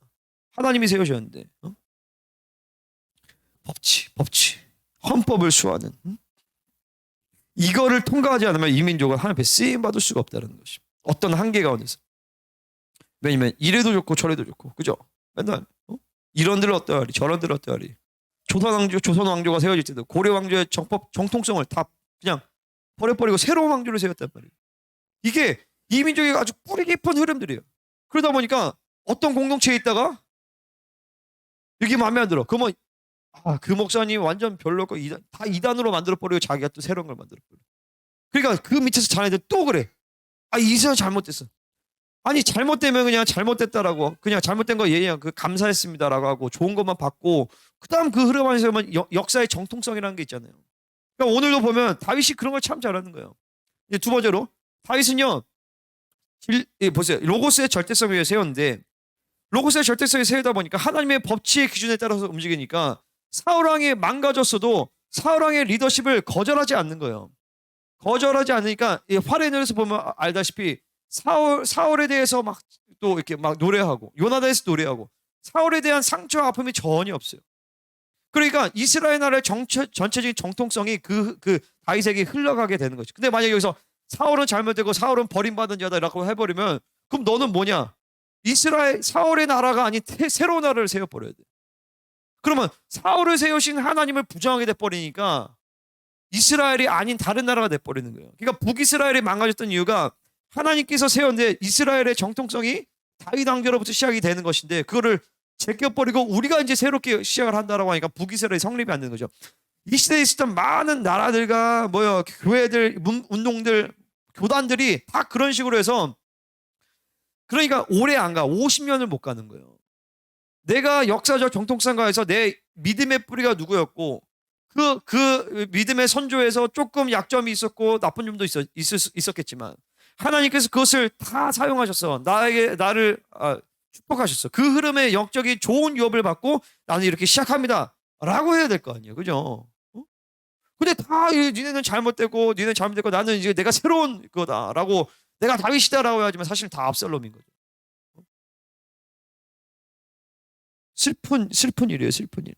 S1: 하나님이 세우셨는데 법치 헌법을 수호하는, 이거를 통과하지 않으면 이 민족은 하나님 앞에 쓰임 받을 수가 없다는 것이 어떤 한계 가운데서. 왜냐면 이래도 좋고 저래도 좋고, 그죠? 맨날 이런들 어떠하리 저런들 어떠하리. 조선 왕조가 세워질 때도 고려 왕조의 정통성을 다 그냥 버려버리고 새로운 왕조를 세웠단 말이에요. 이게 이 민족의 아주 뿌리 깊은 흐름들이에요. 그러다 보니까 어떤 공동체에 있다가 이게 마음에 안 들어. 그러면 그 목사님 완전 별로고 다 이단으로 만들어버리고 자기가 또 새로운 걸 만들어버려. 그러니까 그 밑에서 자네들 또 그래. 이 사람 잘못됐어. 아니 잘못되면 그냥 잘못됐다라고, 그냥 잘못된 거 얘기하면 그 감사했습니다라고 하고 좋은 것만 받고, 그다음 그 흐름 안에서만 역사의 정통성이라는 게 있잖아요. 그러니까 오늘도 보면 다윗이 그런 걸 참 잘하는 거예요. 두 번째로 다윗은요, 보세요. 로고스의 절대성을 위해 세웠는데, 로고스의 절대성을 세우다 보니까 하나님의 법치의 기준에 따라서 움직이니까 사울왕이 망가졌어도 사울왕의 리더십을 거절하지 않는 거예요. 거절하지 않으니까 화레인에서 보면 알다시피 사울에 대해서 막 또 이렇게 막 노래하고, 요나단에서 노래하고, 사울에 대한 상처와 아픔이 전혀 없어요. 그러니까 이스라엘 나라의 전체적인 정통성이 그 다윗에게 흘러가게 되는 거죠. 근데 만약에 여기서 사울은 잘못되고 사울은 버림받은 자다라고 해버리면, 그럼 너는 뭐냐? 사울의 나라가 아닌 새로운 나라를 세워버려야 돼. 그러면 사울을 세우신 하나님을 부정하게 돼버리니까 이스라엘이 아닌 다른 나라가 돼버리는 거예요. 그러니까 북이스라엘이 망가졌던 이유가 하나님께서 세웠는데 이스라엘의 정통성이 다윗 왕조로부터 시작이 되는 것인데, 그거를 제껴버리고 우리가 이제 새롭게 시작을 한다라고 하니까 북이스라엘이 성립이 안 되는 거죠. 이 시대에 있었던 많은 나라들과 교회들, 운동들, 교단들이 다 그런 식으로 해서, 그러니까 오래 안 가. 50년을 못 가는 거예요. 내가 역사적 정통성가에서 내 믿음의 뿌리가 누구였고, 그 믿음의 선조에서 조금 약점이 있었고 나쁜 점도 있었겠지만 하나님께서 그것을 다 사용하셔서 나를 축복하셨어. 그 흐름에 영적인 좋은 유업을 받고 나는 이렇게 시작합니다 라고 해야 될 거 아니에요. 그죠? 근데 다 니네는 잘못되고 나는 이제 내가 새로운 거다라고, 내가 다윗이다라고 해야지만 사실 다 압살롬인 거죠. 슬픈 일이에요. 슬픈 일.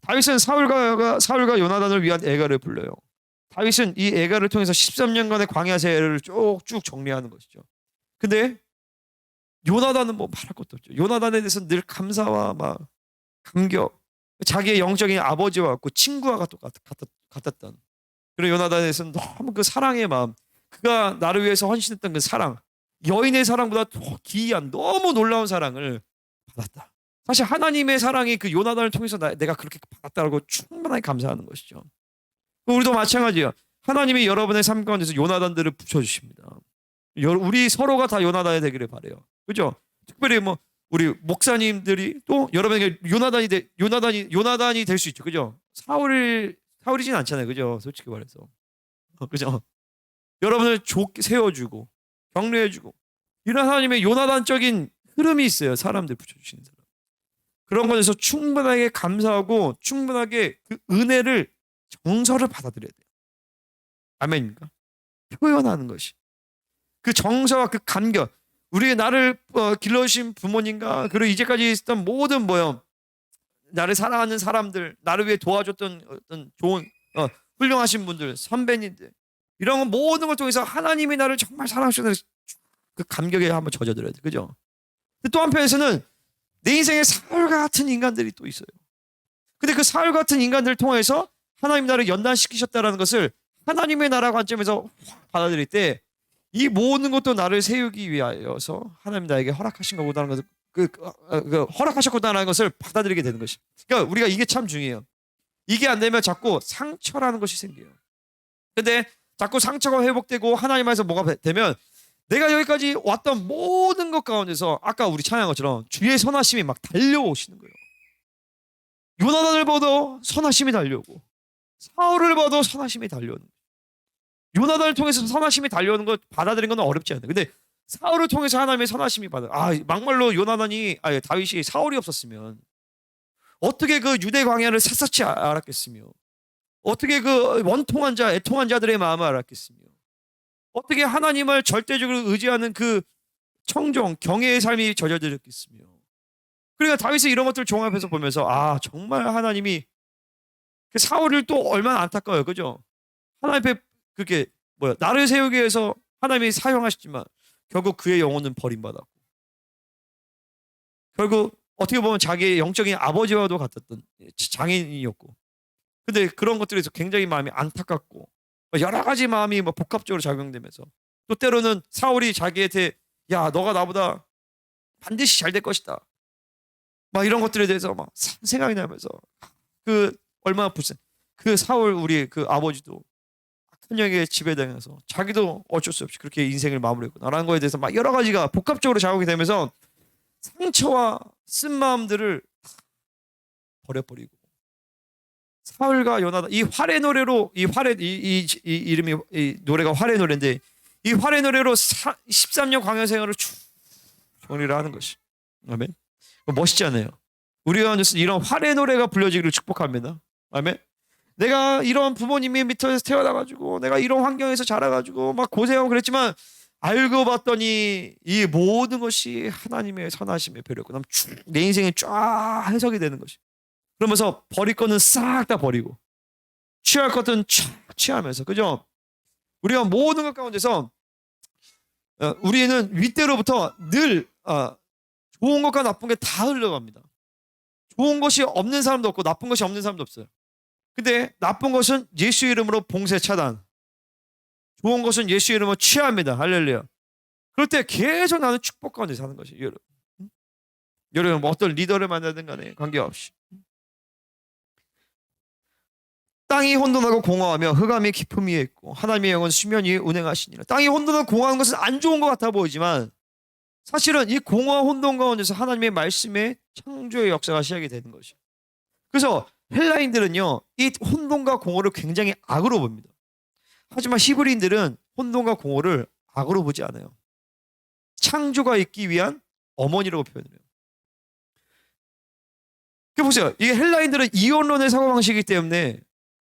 S1: 다윗은 사울과 요나단을 위한 애가를 불러요. 다윗은 이 애가를 통해서 13년간의 광야 세례를 쭉쭉 정리하는 것이죠. 근데 요나단은 뭐 말할 것도 없죠. 요나단에 대해서는 늘 감사와 막 감격, 자기의 영적인 아버지와 같고 친구와 같았던 그런 요나단에 대해서는 너무 그 사랑의 마음, 그가 나를 위해서 헌신했던 그 사랑, 여인의 사랑보다 더 기이한 너무 놀라운 사랑을 받았다. 사실 하나님의 사랑이 그 요나단을 통해서 내가 그렇게 받았다고 충분하게 감사하는 것이죠. 우리도 마찬가지예요. 하나님이 여러분의 삶 가운데서 요나단들을 붙여주십니다. 우리 서로가 다 요나단이 되기를 바라요. 그죠? 특별히 뭐 우리 목사님들이 또 여러분에게 요나단이 될 수 있죠. 그죠? 사울이진 않잖아요. 그죠? 솔직히 말해서. 그죠? 여러분을 좋게 세워주고 격려해주고, 이런 하나님의 요나단적인 흐름이 있어요. 사람들 붙여주시는 사람. 그런 것에서 충분하게 감사하고 충분하게 그 은혜를, 정서를 받아들여야 돼요. 아멘입니까? 표현하는 것이, 그 정서와 그 감격, 우리 나를 길러주신 부모님과 그리고 이제까지 있었던 모든 나를 사랑하는 사람들, 나를 위해 도와줬던 어떤 좋은 훌륭하신 분들, 선배님들, 이런 거 모든 걸 통해서 하나님이 나를 정말 사랑하시는 그 감격에 한번 젖어들어야 돼. 그죠? 또 한편에서는 내 인생에 사울 같은 인간들이 또 있어요. 근데 그 사울 같은 인간들을 통해서 하나님 나를 연단시키셨다는 것을 하나님의 나라 관점에서 받아들일 때, 이 모든 것도 나를 세우기 위하여서 하나님 나에게 허락하신 거구나라는 것을, 허락하셨구나라는 것을 받아들이게 되는 것이. 그러니까 우리가 이게 참 중요해요. 이게 안 되면 자꾸 상처라는 것이 생겨요. 근데 자꾸 상처가 회복되고 하나님 안에서 뭐가 되면, 내가 여기까지 왔던 모든 것 가운데서 아까 우리 찬양한 것처럼 주의 선하심이 막 달려오시는 거예요. 요나단을 봐도 선하심이 달려오고 사울을 봐도 선하심이 달려오는 거예요. 요나단을 통해서 선하심이 달려오는 거 받아들이는 건 어렵지 않아요. 근데 사울을 통해서 하나님의 선하심이 막말로 다윗이 사울이 없었으면 어떻게 그 유대 광야를 샅샅이 알았겠으며, 어떻게 그 원통한 자, 애통한 자들의 마음을 알았겠으며, 어떻게 하나님을 절대적으로 의지하는 그 청정, 경외의 삶이 젖어들었겠으며. 그러니까 다윗이 이런 것들을 종합해서 보면서 정말 하나님이 그 사울을 또 얼마나 안타까워요, 그죠? 하나님 앞에 그게 나를 세우기 위해서 하나님이 사용하셨지만 결국 그의 영혼은 버림받았고, 결국 어떻게 보면 자기의 영적인 아버지와도 같았던 장인이었고, 근데 그런 것들에서 굉장히 마음이 안타깝고 여러 가지 마음이 복합적으로 작용되면서, 또 때로는 사울이 자기한테 너가 나보다 반드시 잘 될 것이다 막 이런 것들에 대해서 막 생각이 나면서 그 얼마나 그 사울 우리 그 아버지도 악한 영에 지배당해서 자기도 어쩔 수 없이 그렇게 인생을 마무리했구나라는 거에 대해서 막 여러 가지가 복합적으로 작용이 되면서 상처와 쓴 마음들을 버려버리고, 사울과 요나단, 이 활의 노래로, 이 이름이, 이 노래가 활의 노래인데, 이 활의 노래로 13년 광야 생활을 쭉 정리를 하는 것이. 아멘. 멋있지 않아요? 우리가 이런 활의 노래가 불려지기를 축복합니다. 아멘. 내가 이런 부모님의 밑에서 태어나가지고, 내가 이런 환경에서 자라가지고 막 고생하고 그랬지만, 알고 봤더니 이 모든 것이 하나님의 선하심의 배려고, 내 인생에 쫙 해석이 되는 것이. 그러면서 버릴 거는 싹 다 버리고, 취할 것은 쫙 취하면서, 그죠? 우리가 모든 것 가운데서 우리는 윗대로부터 늘 좋은 것과 나쁜 게 다 흘러갑니다. 좋은 것이 없는 사람도 없고 나쁜 것이 없는 사람도 없어요. 근데 나쁜 것은 예수 이름으로 봉쇄 차단, 좋은 것은 예수 이름으로 취합니다. 할렐루야. 그럴 때 계속 나는 축복 가운데 사는 것이. 여러분 어떤 리더를 만나든 간에 관계없이 땅이 혼돈하고 공허하며 흑암이 깊음 위에 있고 하나님의 영은 수면 위에 운행하시니라. 땅이 혼돈하고 공허한 것은 안 좋은 것 같아 보이지만 사실은 이 공허와 혼돈 가운데서 하나님의 말씀의 창조의 역사가 시작이 되는 것이에요. 그래서 헬라인들은요, 이 혼돈과 공허를 굉장히 악으로 봅니다. 하지만 히브리인들은 혼돈과 공허를 악으로 보지 않아요. 창조가 있기 위한 어머니라고 표현을 해요. 보세요. 이게 헬라인들은 이원론의 사고방식이기 때문에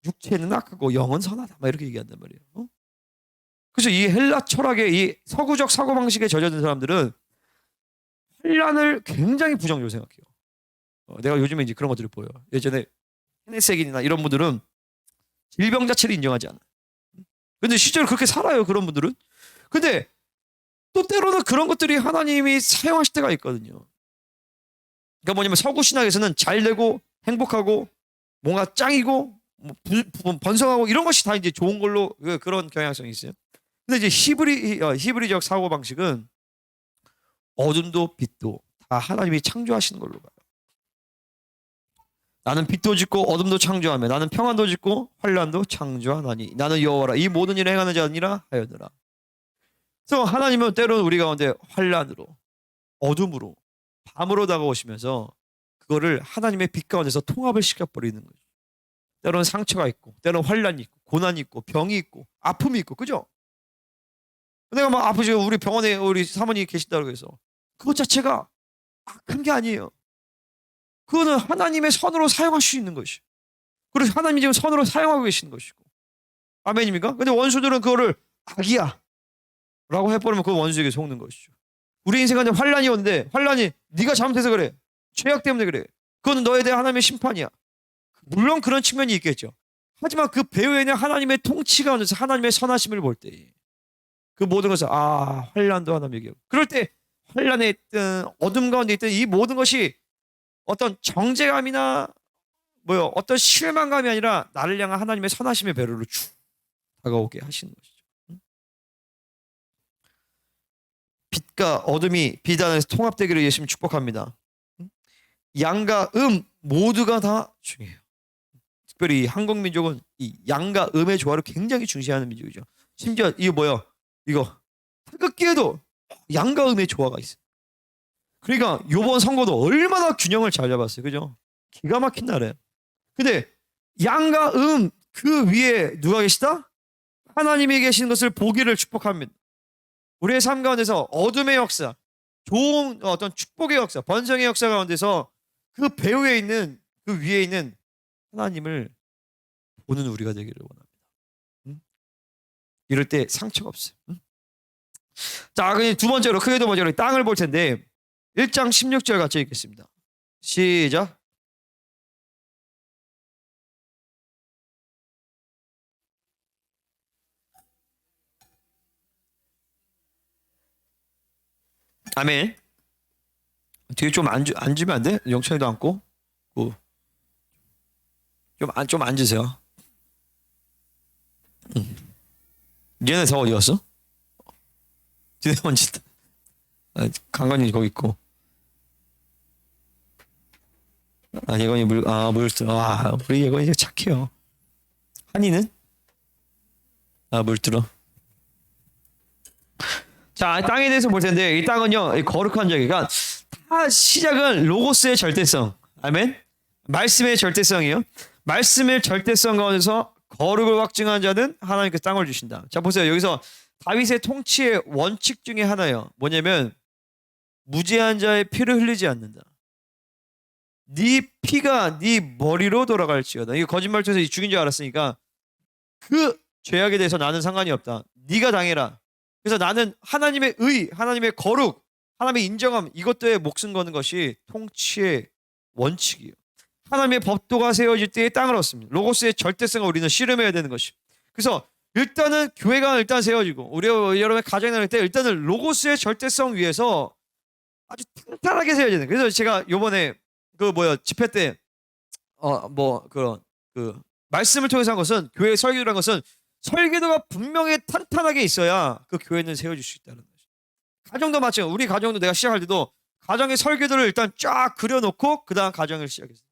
S1: 육체는 악하고 영은 선하다 막 이렇게 얘기한단 말이에요. 그래서 이 헬라 철학의 이 서구적 사고방식에 젖어든 사람들은 환란을 굉장히 부정적으로 생각해요. 내가 요즘에 이제 그런 것들을 보여요. 예전에 헤네세긴이나 이런 분들은 질병 자체를 인정하지 않아요. 근데 실제로 그렇게 살아요, 그런 분들은. 근데 또 때로는 그런 것들이 하나님이 사용하실 때가 있거든요. 그러니까 뭐냐면 서구 신학에서는 잘 되고 행복하고 뭔가 짱이고 번성하고 이런 것이 다 이제 좋은 걸로 그런 경향성이 있어요. 근데 이제 히브리적 사고 방식은 어둠도 빛도 다 하나님이 창조하시는 걸로 봐요. 나는 빛도 짓고 어둠도 창조하며 나는 평안도 짓고 환란도 창조하나니 나는 여호와라 이 모든 일을 행하는 자니라 하였느라. 그래서 하나님은 때로는 우리 가운데 환란으로 어둠으로 밤으로 다가오시면서 그거를 하나님의 빛 가운데서 통합을 시켜버리는 거죠. 때로는 상처가 있고 때로는 환란이 있고 고난이 있고 병이 있고 아픔이 있고, 그죠? 내가 막 아프지, 우리 병원에 우리 사모님이 계신다고 해서 그것 자체가 악한 게 아니에요. 그거는 하나님의 선으로 사용할 수 있는 것이. 그래서 하나님이 지금 선으로 사용하고 계시는 것이고. 아멘입니까? 근데 원수들은 그거를 악이야 라고 해버리면 그 원수에게 속는 것이죠. 우리 인생 안에 환란이 오는데 환란이 네가 잘못해서 그래, 죄악 때문에 그래, 그거는 너에 대한 하나님의 심판이야. 물론 그런 측면이 있겠죠. 하지만 그 배후에는 하나님의 통치가 오면서 하나님의 선하심을 볼 때 그 모든 것을 환란도 하나님 얘기하고, 그럴 때 환란에 있든 어둠 가운데 있든 이 모든 것이 어떤 정죄감이나 어떤 실망감이 아니라 나를 향한 하나님의 선하심의 배로로 쭉 다가오게 하시는 것이죠. 빛과 어둠이 비단에서 통합되기를 예수님 축복합니다. 양과 모두가 다 중요해요. 특별히 한국 민족은 이 양과 음의 조화를 굉장히 중시하는 민족이죠. 심지어 이거 태극기에도 양과 음의 조화가 있어요. 그러니까 이번 선거도 얼마나 균형을 잘 잡았어요, 그죠? 기가 막힌 나라예요. 근데 양과 그 위에 누가 계시다? 하나님이 계신 것을 보기를 축복합니다. 우리의 삶 가운데서 어둠의 역사, 좋은 어떤 축복의 역사, 번성의 역사 가운데서 그 배후에 있는 그 위에 있는 하나님을 보는 우리가 되기를 원합니다. 이럴 때 상처가 없어요. 자, 그럼 두 번째로 크게 두 번째로 땅을 볼 텐데 1장 16절 같이 읽겠습니다. 시작. 아멘. 뒤에 좀 앉으면 안 돼? 영찬이도 앉고. 좀 앉으세요. 얘네 다 어디 갔어? 뒤에 앉았다. 강관이 거기 있고. 예건이 우리 예건이 착해요. 한이는? 물 들어. 자, 땅에 대해서 볼 텐데 이 땅은요 거룩한 자기가 다 시작은 로고스의 절대성. 아멘. 말씀의 절대성이요. 말씀의 절대성 가운데서 거룩을 확증한 자는 하나님께서 땅을 주신다. 자, 보세요. 여기서 다윗의 통치의 원칙 중에 하나예요. 뭐냐면 무죄한 자의 피를 흘리지 않는다. 네 피가 네 머리로 돌아갈지어다. 이거 거짓말 통해서 죽인 줄 알았으니까 그 죄악에 대해서 나는 상관이 없다. 네가 당해라. 그래서 나는 하나님의 의, 하나님의 거룩, 하나님의 인정함 이것들에 목숨 거는 것이 통치의 원칙이에요. 하나님의 법도가 세워질 때에 땅을 얻습니다. 로고스의 절대성을 우리는 씨름해야 되는 것이. 그래서 일단은 교회가 일단 세워지고 우리 여러분의 가정이 나올 때 일단은 로고스의 절대성 위에서 아주 탄탄하게 세워야 되는. 그래서 제가 요번에 집회 때 말씀을 통해서 한 것은 교회 설교를 한 것은 설계도가 분명히 탄탄하게 있어야 그 교회는 세워질 수 있다는 거죠. 가정도 마찬가지고 우리 가정도 내가 시작할 때도 가정의 설계도를 일단 쫙 그려놓고 그 다음 가정을 시작했어요.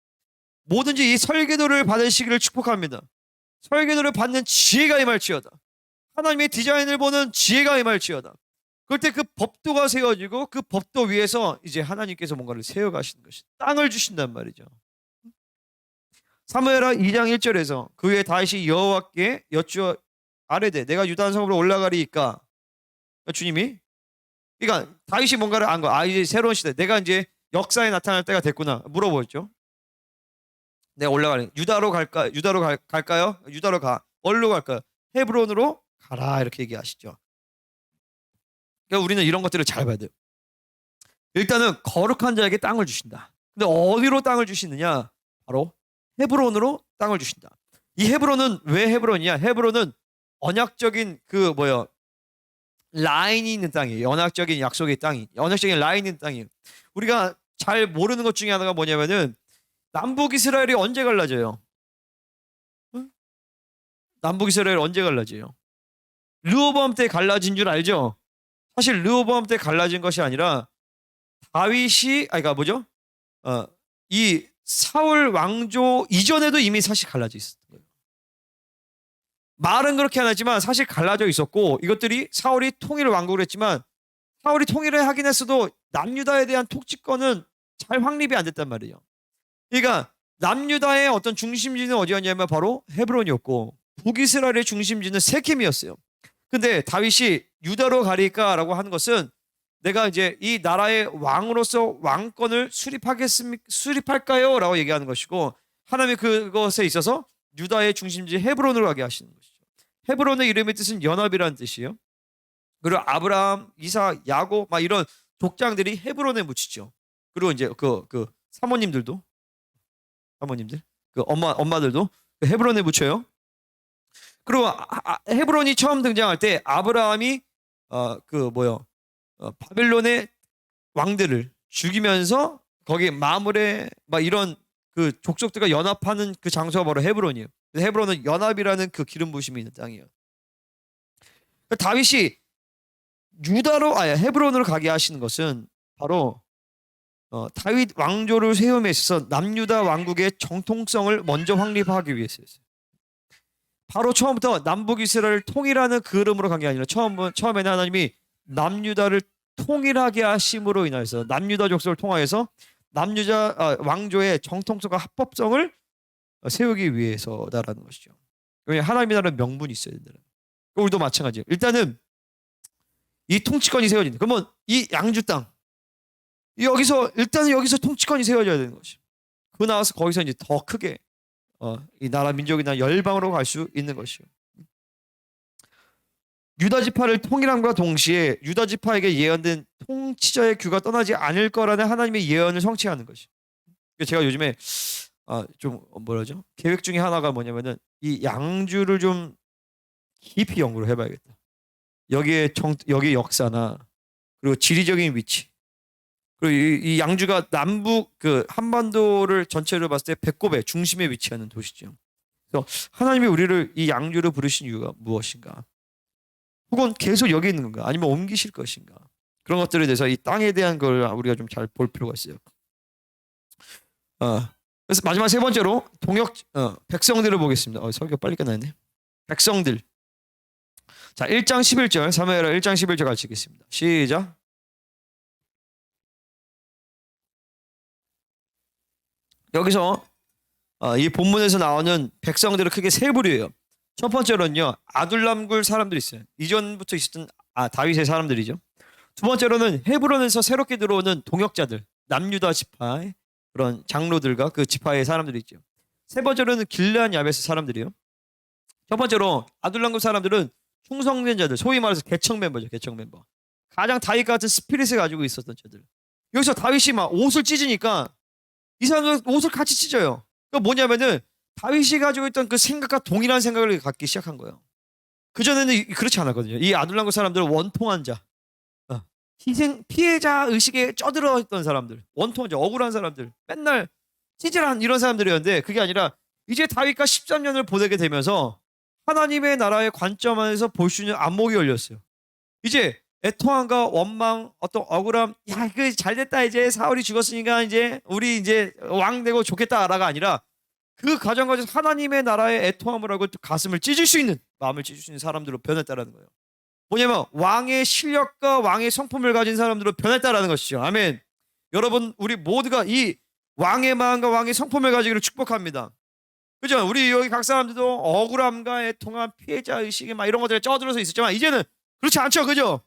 S1: 뭐든지 이 설계도를 받을 시기를 축복합니다. 설계도를 받는 지혜가 임할지어다. 하나님의 디자인을 보는 지혜가 임할지어다. 그럴 때 그 법도가 세워지고 그 법도 위에서 이제 하나님께서 뭔가를 세워가시는 것이 땅을 주신단 말이죠. 사무엘하 2장 1절에서 그 후에 다윗이 여호와께 여쭈어 아뢰되 내가 유다 성으로 올라가리이까. 주님이 그러니까 다윗이 뭔가를 안 거. 이제 새로운 시대. 내가 이제 역사에 나타날 때가 됐구나. 물어보죠. 내가 올라가리. 유다로 갈까? 갈까요? 유다로 가. 어디로 갈까요? 헤브론으로 가라. 이렇게 얘기하시죠. 그러니까 우리는 이런 것들을 잘 봐야 돼요. 일단은 거룩한 자에게 땅을 주신다. 근데 어디로 땅을 주시느냐? 바로 헤브론으로 땅을 주신다. 이 헤브론은 왜 헤브론이냐? 헤브론은 언약적인 라인이 있는 땅이에요. 언약적인 약속의 땅이, 언약적인 라인이 있는 땅이에요. 우리가 잘 모르는 것 중에 하나가 뭐냐면은 남북 이스라엘이 언제 갈라져요? 응? 남북 이스라엘 언제 갈라져요? 르호보암 때 갈라진 줄 알죠? 사실 르호보암 때 갈라진 것이 아니라 다윗이 이 사울 왕조 이전에도 이미 사실 갈라져 있었던 거예요. 말은 그렇게 안 하지만 사실 갈라져 있었고 이것들이 사울이 통일을 왕국을 했지만 사울이 통일을 하긴 했어도 남유다에 대한 통치권은 잘 확립이 안 됐단 말이에요. 그러니까 남유다의 어떤 중심지는 어디였냐면 바로 헤브론이었고 북이스라엘의 중심지는 세켐이었어요. 근데 다윗이 유다로 가리까라고 하는 것은 내가 이제 이 나라의 왕으로서 왕권을 수립할까요? 라고 얘기하는 것이고 하나님이 그것에 있어서 유다의 중심지 헤브론으로 가게 하시는 것이죠. 헤브론의 이름의 뜻은 연합이라는 뜻이에요. 그리고 아브라함, 이삭, 야곱 막 이런 족장들이 헤브론에 묻히죠. 그리고 이제 그 사모님들 그 엄마들도 헤브론에 묻혀요. 그리고 헤브론이 처음 등장할 때 아브라함이 바벨론의 왕들을 죽이면서 거기 마므레 막 이런 그 족속들과 연합하는 그 장소가 바로 헤브론이에요. 헤브론은 연합이라는 그 기름 부심이 있는 땅이에요. 다윗이 헤브론으로 가게 하시는 것은 바로 다윗 왕조를 세움에 있어서 남유다 왕국의 정통성을 먼저 확립하기 위해서였어요. 바로 처음부터 남북 이스라엘을 통일하는 그 흐름으로 간 게 아니라 처음에는 하나님이 남유다를 통일하게 하심으로 인하여서 남유다 족속을 통하여서 남유다 왕조의 정통성과 합법성을 세우기 위해서다라는 것이죠. 왜냐하면 하나님이라는 명분이 있어야 된다. 우리도 마찬가지예요. 일단은 이 통치권이 세워진다. 그러면 이 양주 땅 일단은 여기서 통치권이 세워져야 되는 것이. 그 나와서 거기서 이제 더 크게 이 나라 민족이나 열방으로 갈 수 있는 것이요. 유다 지파를 통일함과 동시에 유다 지파에게 예언된 통치자의 규가 떠나지 않을 거라는 하나님의 예언을 성취하는 것이. 제가 요즘에 좀 뭐라죠? 계획 중에 하나가 뭐냐면은 이 양주를 좀 깊이 연구를 해봐야겠다. 여기에 역사나 그리고 지리적인 위치 그리고 이 양주가 남북 그 한반도를 전체로 봤을 때 배꼽의 중심에 위치하는 도시죠. 그래서 하나님이 우리를 이 양주로 부르신 이유가 무엇인가? 혹은 계속 여기 있는 건가? 아니면 옮기실 것인가? 그런 것들에 대해서 이 땅에 대한 걸 우리가 좀 잘 볼 필요가 있어요. 그래서 마지막 세 번째로 백성들을 보겠습니다. 설교 빨리 끝났네. 백성들. 자, 1장 11절 사무엘하 1장 11절 같이 읽겠습니다. 시작. 여기서 이 본문에서 나오는 백성들을 크게 세 부류예요. 첫 번째로는요, 아둘람굴 사람들이 있어요. 이전부터 있었던 다윗의 사람들이죠. 두 번째로는 헤브론에서 새롭게 들어오는 동역자들, 남유다 지파의 그런 장로들과 그 지파의 사람들이 있죠. 세 번째로는 길르앗 야베스 사람들이요. 첫 번째로 아둘람굴 사람들은 충성된 자들, 소위 말해서 개척 멤버죠. 개척 멤버. 가장 다윗 같은 스피릿을 가지고 있었던 자들. 여기서 다윗이 막 옷을 찢으니까 이 사람들 옷을 같이 찢어요. 그러니까 뭐냐면은 다윗이 가지고 있던 그 생각과 동일한 생각을 갖기 시작한 거예요. 그전에는 그렇지 않았거든요. 이 아둘람굴 사람들은 원통한 자, 피해자 의식에 쩌들어 있던 사람들, 원통한 자, 억울한 사람들, 맨날 찌질한 이런 사람들이었는데 그게 아니라 이제 다윗과 13년을 보내게 되면서 하나님의 나라의 관점 안에서 볼 수 있는 안목이 열렸어요. 이제 애통함과 원망, 어떤 억울함, 야, 이거 잘됐다, 이제 사울이 죽었으니까 이제 우리 이제 왕 되고 좋겠다라가 아니라 그 과정 과정 하나님의 나라의 애통함을 하고 가슴을 찢을 수 있는, 마음을 찢을 수 있는 사람들로 변했다라는 거예요. 뭐냐면 왕의 실력과 왕의 성품을 가진 사람들로 변했다라는 것이죠. 아멘. 여러분, 우리 모두가 이 왕의 마음과 왕의 성품을 가지기를 축복합니다. 그죠? 우리 여기 각 사람들도 억울함과 애통함, 피해자 의식이 막 이런 것들에 쩌들어서 있었지만 이제는 그렇지 않죠. 그죠?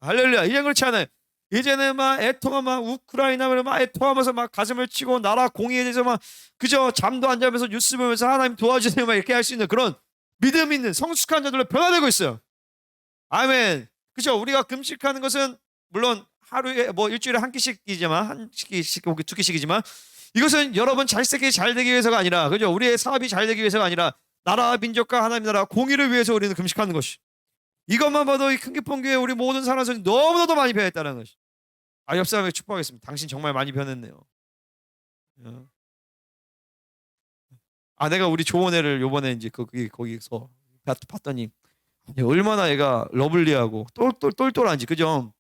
S1: 할렐루야. 이제는 그렇지 않아요. 이제는 막 애통함, 막 우크라이나를 막 애통하면서 막 가슴을 치고 나라 공의에 대해서 막 그저 잠도 안 자면서 뉴스 보면서 하나님 도와주세요 막 이렇게 할 수 있는 그런 믿음 있는 성숙한 자들로 변화되고 있어요. 아멘. 그죠? 우리가 금식하는 것은 물론 하루에 뭐 일주일에 한 끼씩이지만 한 끼씩 두 끼씩이지만 이것은 여러분 잘 되기 위해서가 아니라 그죠? 우리의 사업이 잘 되기 위해서가 아니라 나라 민족과 하나님 나라 공의를 위해서 우리는 금식하는 것이. 이것만 봐도 이 큰 기쁜 교회 우리 모든 사람들이 너무나도 많이 변했다는 것이. 옆 사람에게 축복하겠습니다. 당신 정말 많이 변했네요. 내가 우리 조원애를 요번에 이제 거기서 봤더니 얼마나 애가 러블리하고 똘똘한지 그죠?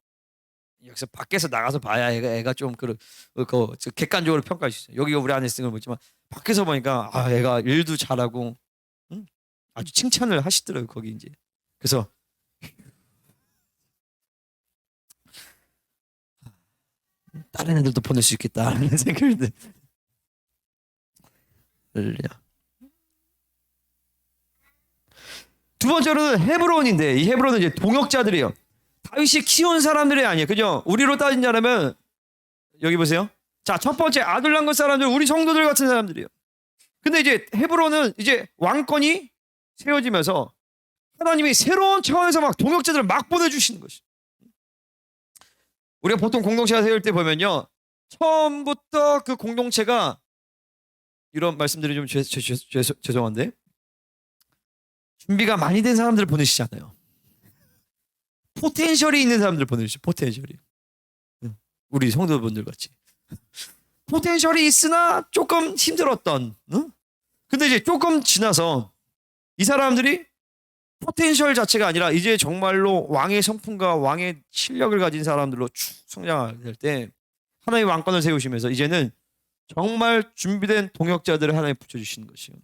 S1: 여기서 밖에서 나가서 봐야 애가 좀 객관적으로 평가할 수 있어요. 여기가 우리 안에 있는 걸 보지만 밖에서 보니까 애가 일도 잘하고 아주 칭찬을 하시더라고요. 거기 이제 그래서 다른 애들도 보낼 수 있겠다 하는 생각이 들. 두 번째로는 헤브론인데 이 헤브론은 이제 동역자들이에요. 다윗이 키운 사람들이 아니에요. 그죠? 우리로 따진다면 여기 보세요. 자, 첫 번째 아둘람굴 사람들 우리 성도들 같은 사람들이에요. 근데 이제 헤브론은 이제 왕권이 세워지면서 하나님이 새로운 차원에서 막 동역자들을 막 보내주시는 것이. 우리가 보통 공동체가 세울 때 보면요, 처음부터 그 공동체가 이런 말씀들이 좀 죄송한데 준비가 많이 된 사람들을 보내시지 않아요. 포텐셜이 있는 사람들을 보내주시죠. 포텐셜이. 우리 성도분들 같이. 포텐셜이 있으나 조금 힘들었던. 근데 이제 조금 지나서 이 사람들이 포텐셜 자체가 아니라 이제 정말로 왕의 성품과 왕의 실력을 가진 사람들로 쭉 성장할 때 하나님의 왕권을 세우시면서 이제는 정말 준비된 동역자들을 하나님 붙여주시는 것이에요.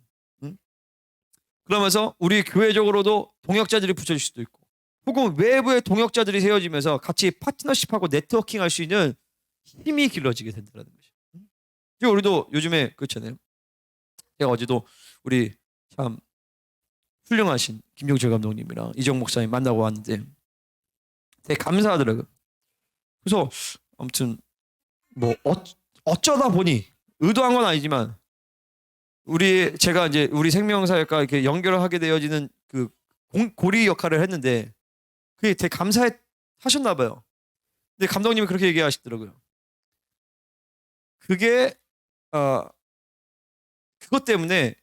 S1: 그러면서 우리 교회적으로도 동역자들이 붙여질 수도 있고 혹은 외부의 동역자들이 세워지면서 같이 파트너십하고 네트워킹할 수 있는 힘이 길러지게 된다는 것이죠. 우리도 요즘에 그렇잖아요. 제가 어제도 우리 참 훌륭하신 김종철 감독님이랑 이정 목사님 만나고 왔는데 되게 감사하더라고요. 그래서 아무튼 뭐 어쩌다 보니 의도한 건 아니지만 제가 이제 우리 생명사역과 이렇게 연결을 하게 되어지는 그 고리 역할을 했는데 그게 되게 감사하셨나 봐요. 근데 감독님이 그렇게 얘기하시더라고요. 그게 그것 때문에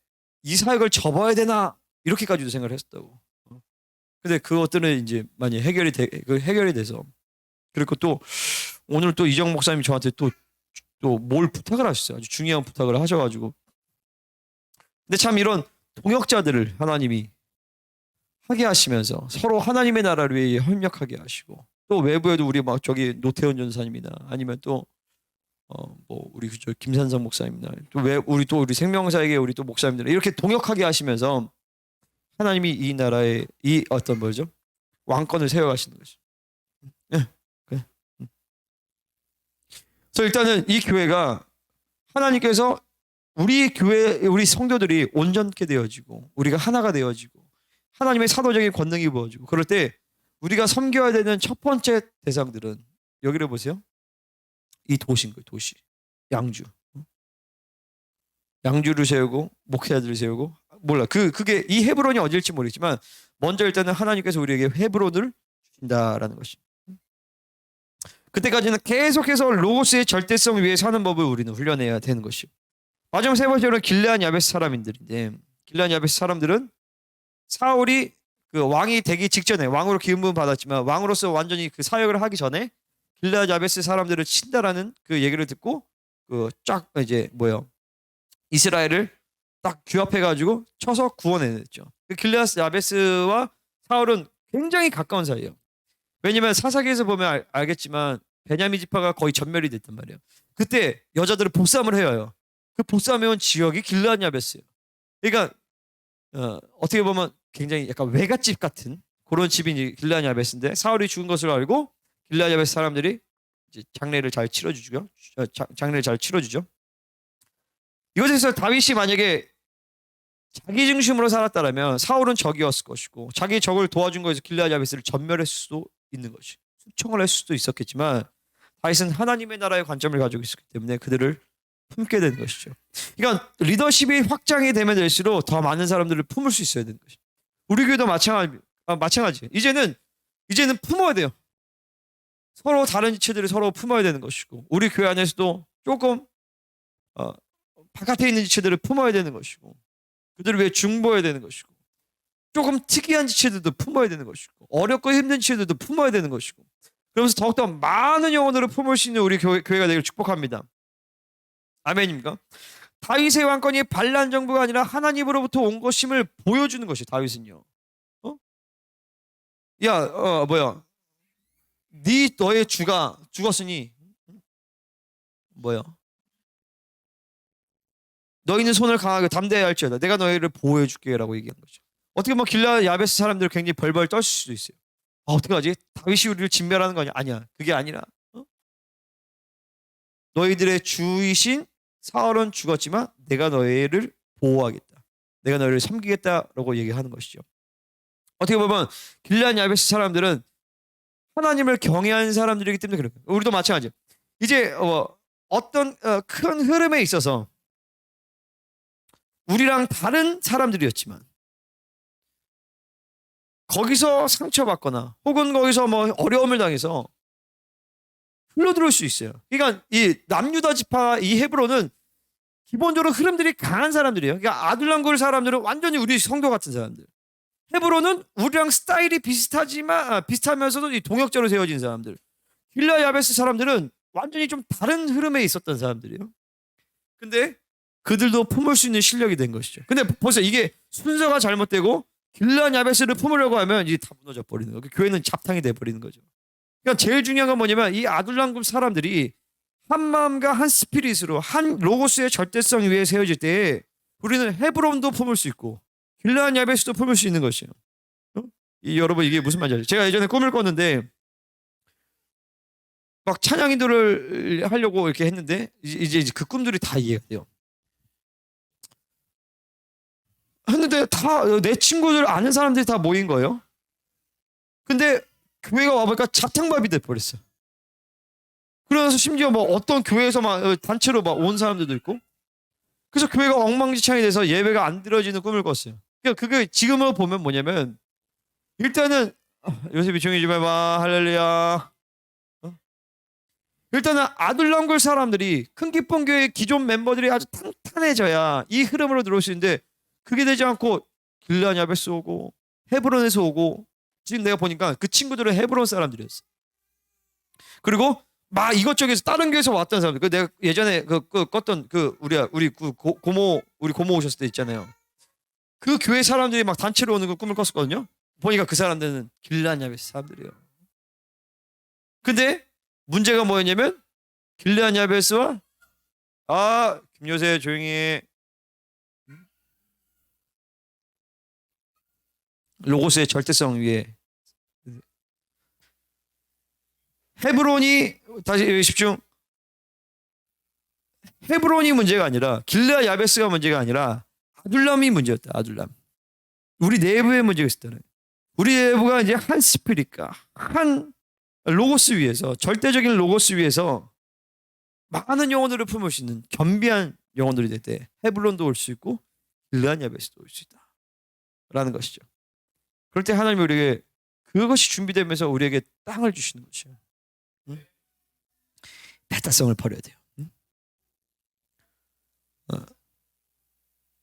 S1: 이 사역을 접어야 되나 이렇게까지도 생각을 했었다고. 근데 그것들은 이제 많이 해결이 돼서 그리고 또 오늘 또 이정 목사님이 저한테 또 뭘 부탁을 하셨어요. 아주 중요한 부탁을 하셔가지고. 근데 참 이런 동역자들을 하나님이 하게 하시면서 서로 하나님의 나라를 위해 협력하게 하시고 또 외부에도 우리 막 저기 노태훈 전사님이나 아니면 또 뭐 우리 저 김산성 목사님이나 우리 생명사에게 우리 또 목사님들 이렇게 동역하게 하시면서 하나님이 이 나라에 이 어떤 뭐죠 왕권을 세워가시는 거죠. 예, 그래. 그래서 일단은 이 교회가 하나님께서 우리 교회 우리 성도들이 온전케 되어지고 우리가 하나가 되어지고 하나님의 사도적인 권능이 부어지고 그럴 때 우리가 섬겨야 되는 첫 번째 대상들은 여기를 보세요. 이 도시인 거예요. 도시. 양주. 양주를 세우고 목회자들을 세우고 몰라. 그게 이 헤브론이 어딜지 모르겠지만 먼저 일단은 하나님께서 우리에게 헤브론을 주신다라는 것이. 그때까지는 계속해서 로고스의 절대성 위에 사는 법을 우리는 훈련해야 되는 것이요. 마지막 세 번째로는 길르앗 야베스 사람들인데 길르앗 야베스 사람들은 사울이 그 왕이 되기 직전에 왕으로 기름 받았지만 왕으로서 완전히 그 사역을 하기 전에 길르앗 야베스 사람들을 친다라는 그 얘기를 듣고 그 쫙 이제 이스라엘을 딱 규합해가지고 쳐서 구원해냈죠. 그 길르앗 야베스와 사울은 굉장히 가까운 사이예요. 왜냐면 사사기에서 보면 알겠지만 베냐민 지파가 거의 전멸이 됐단 말이에요. 그때 여자들은 보쌈을 해요. 그 보쌈해온 지역이 길르앗 야베스예요. 그러니까 어떻게 보면 굉장히 약간 외갓집 같은 그런 집이 이제 길르앗 야베스인데 사울이 죽은 것을 알고 길르앗 야베스 사람들이 이제 장례를 잘 치러주죠. 장례를 잘 치러주죠. 이것에서 다윗이 만약에 자기 중심으로 살았다면 사울은 적이었을 것이고 자기 적을 도와준 거에서 길르앗 야베스를 전멸했을 수도 있는 것이 수청을 했을 수도 있었겠지만 다윗은 하나님의 나라의 관점을 가지고 있었기 때문에 그들을 품게 되는 것이죠. 그러니까 리더십이 확장이 되면 될수록 더 많은 사람들을 품을 수 있어야 되는 것이죠. 우리 교회도 마찬가지. 이제는 품어야 돼요. 서로 다른 지체들을 서로 품어야 되는 것이고 우리 교회 안에서도 조금 바깥에 있는 지체들을 품어야 되는 것이고 그들을 위해 중보해야 되는 것이고 조금 특이한 지체들도 품어야 되는 것이고 어렵고 힘든 지체들도 품어야 되는 것이고 그러면서 더욱더 많은 영혼들을 품을 수 있는 우리 교회가 되기를 축복합니다. 아멘입니까? 다윗의 왕권이 반란 정부가 아니라 하나님으로부터 온 것임을 보여주는 것이 다윗은요. 너의 주가 죽었으니 너희는 손을 강하게 담대해야 할지어다. 내가 너희를 보호해 줄게라고 얘기한 거죠. 어떻게 보면 길르앗 야베스 사람들 굉장히 벌벌 떨 수도 있어요. 어떡하지? 다윗이 우리를 진멸하는 거 아니야? 아니야. 그게 아니라 너희들의 주이신 사울은 죽었지만 내가 너희를 보호하겠다. 내가 너희를 섬기겠다라고 얘기하는 것이죠. 어떻게 보면 길르앗 야베스 사람들은 하나님을 경외하는 사람들이기 때문에 그래요. 우리도 마찬가지예요. 이제 어떤 큰 흐름에 있어서 우리랑 다른 사람들이었지만 거기서 상처받거나 혹은 거기서 어려움을 당해서 흘러들어올 수 있어요. 그러니까 이 남유다 지파 이 헤브론은 기본적으로 흐름들이 강한 사람들이에요. 그러니까 아둘람굴 사람들은 완전히 우리 성도 같은 사람들. 헤브론은 우리랑 스타일이 비슷하면서도 이 동역자로 세워진 사람들. 길르앗 야베스 사람들은 완전히 좀 다른 흐름에 있었던 사람들이에요. 근데 그들도 품을 수 있는 실력이 된 것이죠. 근데 보세요. 이게 순서가 잘못되고 길르앗 야베스를 품으려고 하면 이게 다 무너져 버리는 거예요. 교회는 잡탕이 돼 버리는 거죠. 그러니까 제일 중요한 건 뭐냐면 이 아둘람굴 사람들이 한 마음과 한 스피릿으로 한 로고스의 절대성 위에 세워질 때 우리는 헤브론도 품을 수 있고 길르앗 야베스도 품을 수 있는 것이에요. 여러분 이게 무슨 말인지 알죠? 제가 예전에 꿈을 꿨는데 막 찬양 인도를 하려고 이렇게 했는데 이제 그 꿈들이 다 이해가 돼요. 근데 다 내 친구들 아는 사람들이 다 모인 거예요. 근데 교회가 와보니까 자탕밥이 돼버렸어. 그래서 심지어 뭐 어떤 교회에서 막 단체로 막 온 사람들도 있고, 그래서 교회가 엉망진창이 돼서 예배가 안 드려지는 꿈을 꿨어요. 그러니까 그게 지금으로 보면 뭐냐면, 일단은 요셉이 조용히 좀 해봐 할렐루야. 일단은 아둘람굴 사람들이 큰 기쁨 교회 기존 멤버들이 아주 탄탄해져야 이 흐름으로 들어올 수 있는데, 그게 되지 않고 길르앗 야베스 오고 헤브론에서 오고, 지금 내가 보니까 그 친구들은 헤브론 사람들이었어. 그리고 막 이것저것에서 다른 교회에서 왔던 사람들. 그 내가 예전에 껐던 우리 고모 오셨을 때 있잖아요. 그 교회 사람들이 막 단체로 오는 그 꿈을 꿨었거든요. 보니까 그 사람들은 길르앗 야베스 사람들이에요. 근데 문제가 뭐였냐면, 길르앗 야베스와 김요새 조용히 해. 로고스의 절대성 위에 헤브론이, 다시 집중. 헤브론이 문제가 아니라, 길르앗 야베스가 문제가 아니라 아둘람이 문제였다. 아둘람. 우리 내부에 문제가 있었다는. 우리 내부가 이제 한 스피릿과 한 로고스 위에서, 절대적인 로고스 위에서 많은 영혼들을 품을 수 있는 겸비한 영혼들이 될 때 헤브론도 올 수 있고 길르앗 야베스도 올 수 있다 라는 것이죠. 그럴 때 하나님이 우리에게 그것이 준비되면서 우리에게 땅을 주시는 것이에요. 응? 배타성을 버려야 돼요. 응?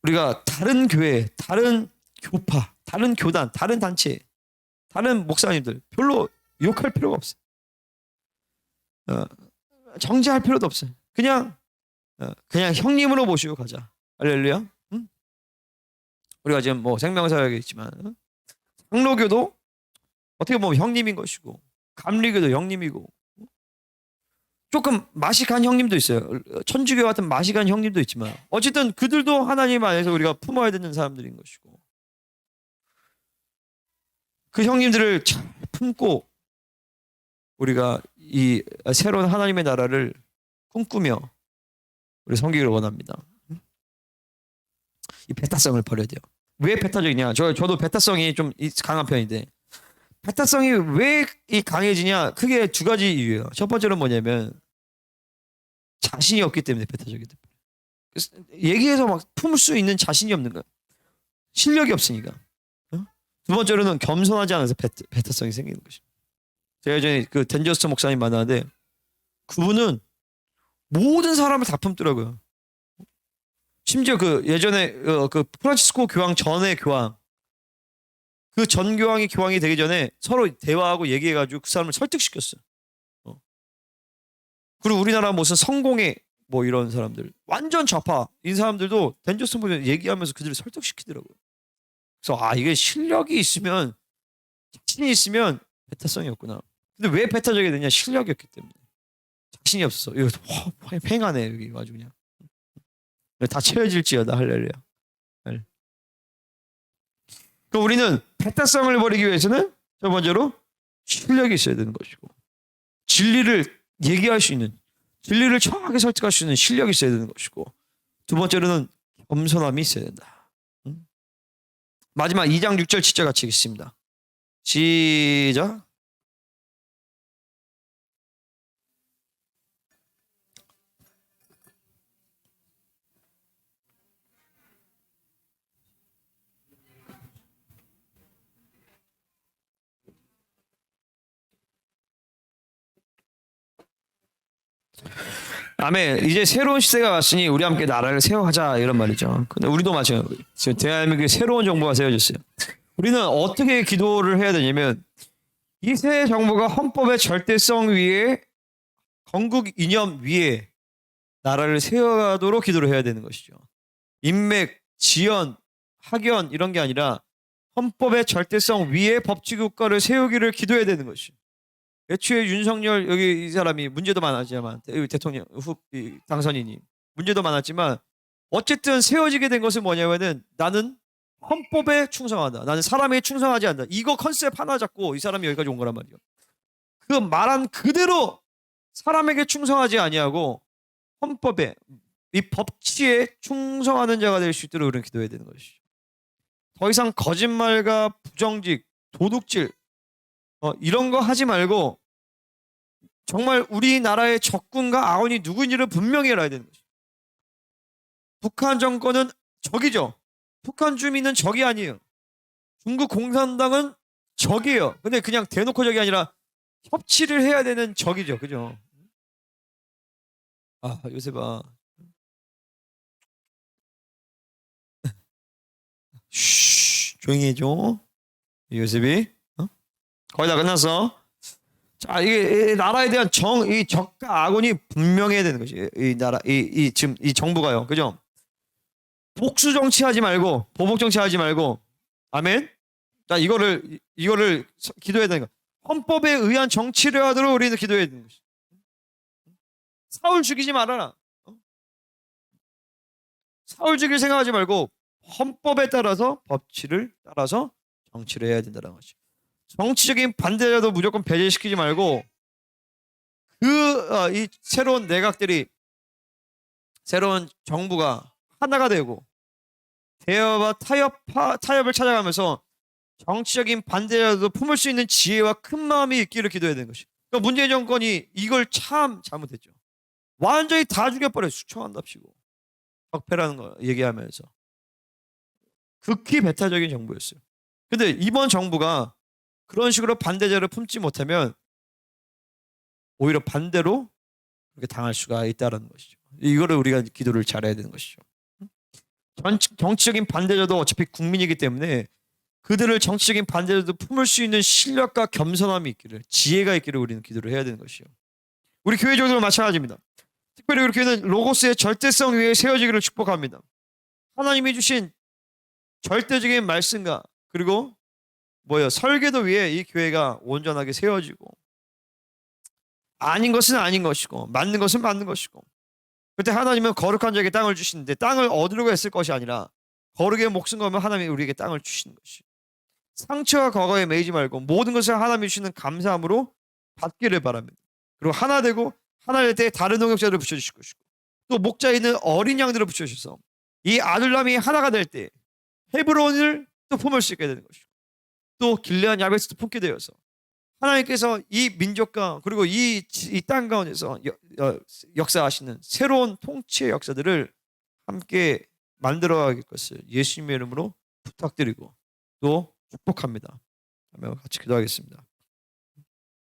S1: 우리가 다른 교회, 다른 교파, 다른 교단, 다른 단체, 다른 목사님들 별로 욕할 필요가 없어요. 정죄할 필요도 없어요. 그냥 형님으로 모시고 가자. 할렐루야. 응? 우리가 지금 뭐 생명사역에 있지만, 장로교도 어떻게 보면 형님인 것이고, 감리교도 형님이고, 조금 맛이 간 형님도 있어요. 천주교 같은 맛이 간 형님도 있지만, 어쨌든 그들도 하나님 안에서 우리가 품어야 되는 사람들인 것이고, 그 형님들을 잘 품고 우리가 이 새로운 하나님의 나라를 꿈꾸며 우리 섬기기를 원합니다. 이 배타성을 버려야 돼요. 왜 배타적이냐? 저도 배타성이 좀 강한 편인데, 배타성이 왜 이 강해지냐? 크게 두 가지 이유예요. 첫 번째는 뭐냐면, 자신이 없기 때문에 배타적이 돼요. 얘기해서 막 품을 수 있는 자신이 없는 거예요. 실력이 없으니까. 두 번째로는 겸손하지 않아서 배타성이 생기는 것이죠. 제가 예전에 그 댄저스 목사님 만나는데, 그분은 모든 사람을 다 품더라고요. 심지어 그 예전에 그 프란치스코 교황 전의 교황, 그 전 교황이 교황이 되기 전에 서로 대화하고 얘기해가지고 그 사람을 설득시켰어요. 그리고 우리나라 무슨 성공회 뭐 이런 사람들, 완전 좌파 이 사람들도 댄저스 목사님 얘기하면서 그들을 설득시키더라고요. 그래서 이게 실력이 있으면, 자신이 있으면 배타성이 없구나. 근데 왜 배타적이 되냐? 실력이 없기 때문에. 자신이 없어. 이거 팽하네 여기 아주 그냥. 다 채워질지어다. 할렐루야. 그러니까 우리는 배타성을 버리기 위해서는 첫 번째로 실력이 있어야 되는 것이고, 진리를 얘기할 수 있는, 진리를 정확하게 설득할 수 있는 실력이 있어야 되는 것이고, 두 번째로는 겸손함이 있어야 된다. 마지막 2장 6절 7절 같이 읽겠습니다. 시작. 아멘. 이제 새로운 시대가 왔으니 우리 함께 나라를 세워가자 이런 말이죠. 근데 우리도 마찬가지예요. 지금 대한민국에 새로운 정부가 세워졌어요. 우리는 어떻게 기도를 해야 되냐면, 이 새 정부가 헌법의 절대성 위에, 건국 이념 위에 나라를 세워가도록 기도를 해야 되는 것이죠. 인맥, 지연, 학연 이런 게 아니라 헌법의 절대성 위에 법치국가를 세우기를 기도해야 되는 것이죠. 애초에 윤석열 여기 이 사람이 문제도 많았지만, 대통령 당선인이 문제도 많았지만, 어쨌든 세워지게 된 것은 뭐냐면은, 나는 헌법에 충성하다, 나는 사람에게 충성하지 않는다, 이거 컨셉 하나 잡고 이 사람이 여기까지 온 거란 말이에요. 그 말한 그대로 사람에게 충성하지 아니하고 헌법에, 이 법치에 충성하는 자가 될 수 있도록 우리는 기도해야 되는 것이죠. 더 이상 거짓말과 부정직, 도둑질 이런 거 하지 말고 정말 우리나라의 적군과 아군이 누구인지를 분명히 알아야 되는 거죠. 북한 정권은 적이죠. 북한 주민은 적이 아니에요. 중국 공산당은 적이에요. 근데 그냥 대놓고 적이 아니라 협치를 해야 되는 적이죠. 그죠? 아, 요새 봐. 쉬, 조용히 해줘. 요셉이. 거의 다 끝났어. 자, 이게 이 나라에 대한 이 적과 아군이 분명해야 되는 것이 이 나라, 지금 이 정부가요. 그죠? 복수 정치하지 말고, 보복 정치하지 말고, 아멘? 자, 이거를 기도해야 되는 거. 헌법에 의한 정치를 하도록 우리는 기도해야 되는 것이. 사울 죽이지 말아라. 사울 죽일 생각하지 말고, 헌법에 따라서, 법치를 따라서 정치를 해야 된다는 것이. 정치적인 반대자도 무조건 배제시키지 말고 이 새로운 내각들이 새로운 정부가 하나가 되고 대화와 타협을 찾아가면서 정치적인 반대자도 품을 수 있는 지혜와 큰 마음이 있기를 기도해야 되는 것이. 그러니까 문재인 정권이 이걸 참 잘못했죠. 완전히 다 죽여버려요. 수청한답시고 적폐라는 거 얘기하면서 극히 배타적인 정부였어요. 근데 이번 정부가 그런 식으로 반대자를 품지 못하면 오히려 반대로 그렇게 당할 수가 있다는 것이죠. 이거를 우리가 기도를 잘해야 되는 것이죠. 정치적인 반대자도 어차피 국민이기 때문에 그들을 정치적인 반대자도 품을 수 있는 실력과 겸손함이 있기를, 지혜가 있기를 우리는 기도를 해야 되는 것이요. 우리 교회적으로 마찬가지입니다. 특별히 우리 교회는 로고스의 절대성 위에 세워지기를 축복합니다. 하나님이 주신 절대적인 말씀과 그리고 설계도 위에 이 교회가 온전하게 세워지고 아닌 것은 아닌 것이고 맞는 것은 맞는 것이고 그때 하나님은 거룩한 자에게 땅을 주시는데 땅을 얻으려고 했을 것이 아니라 거룩의 목숨 걸면 하나님이 우리에게 땅을 주시는 것이. 상처와 과거에 매이지 말고 모든 것을 하나님이 주시는 감사함으로 받기를 바랍니다. 그리고 하나 되고 하나 될 때 다른 동역자들을 붙여주실 것이고 또 목자에 있는 어린 양들을 붙여주셔서 이 아둘람이 하나가 될 때 헤브론을 또 품을 수 있게 되는 것이고 또 길르앗 야베스도 품게 되어서 하나님께서 이 민족과 그리고 이 땅 가운데서 역사하시는 새로운 통치의 역사들을 함께 만들어가길 것을 예수님의 이름으로 부탁드리고 또 축복합니다. 같이 기도하겠습니다.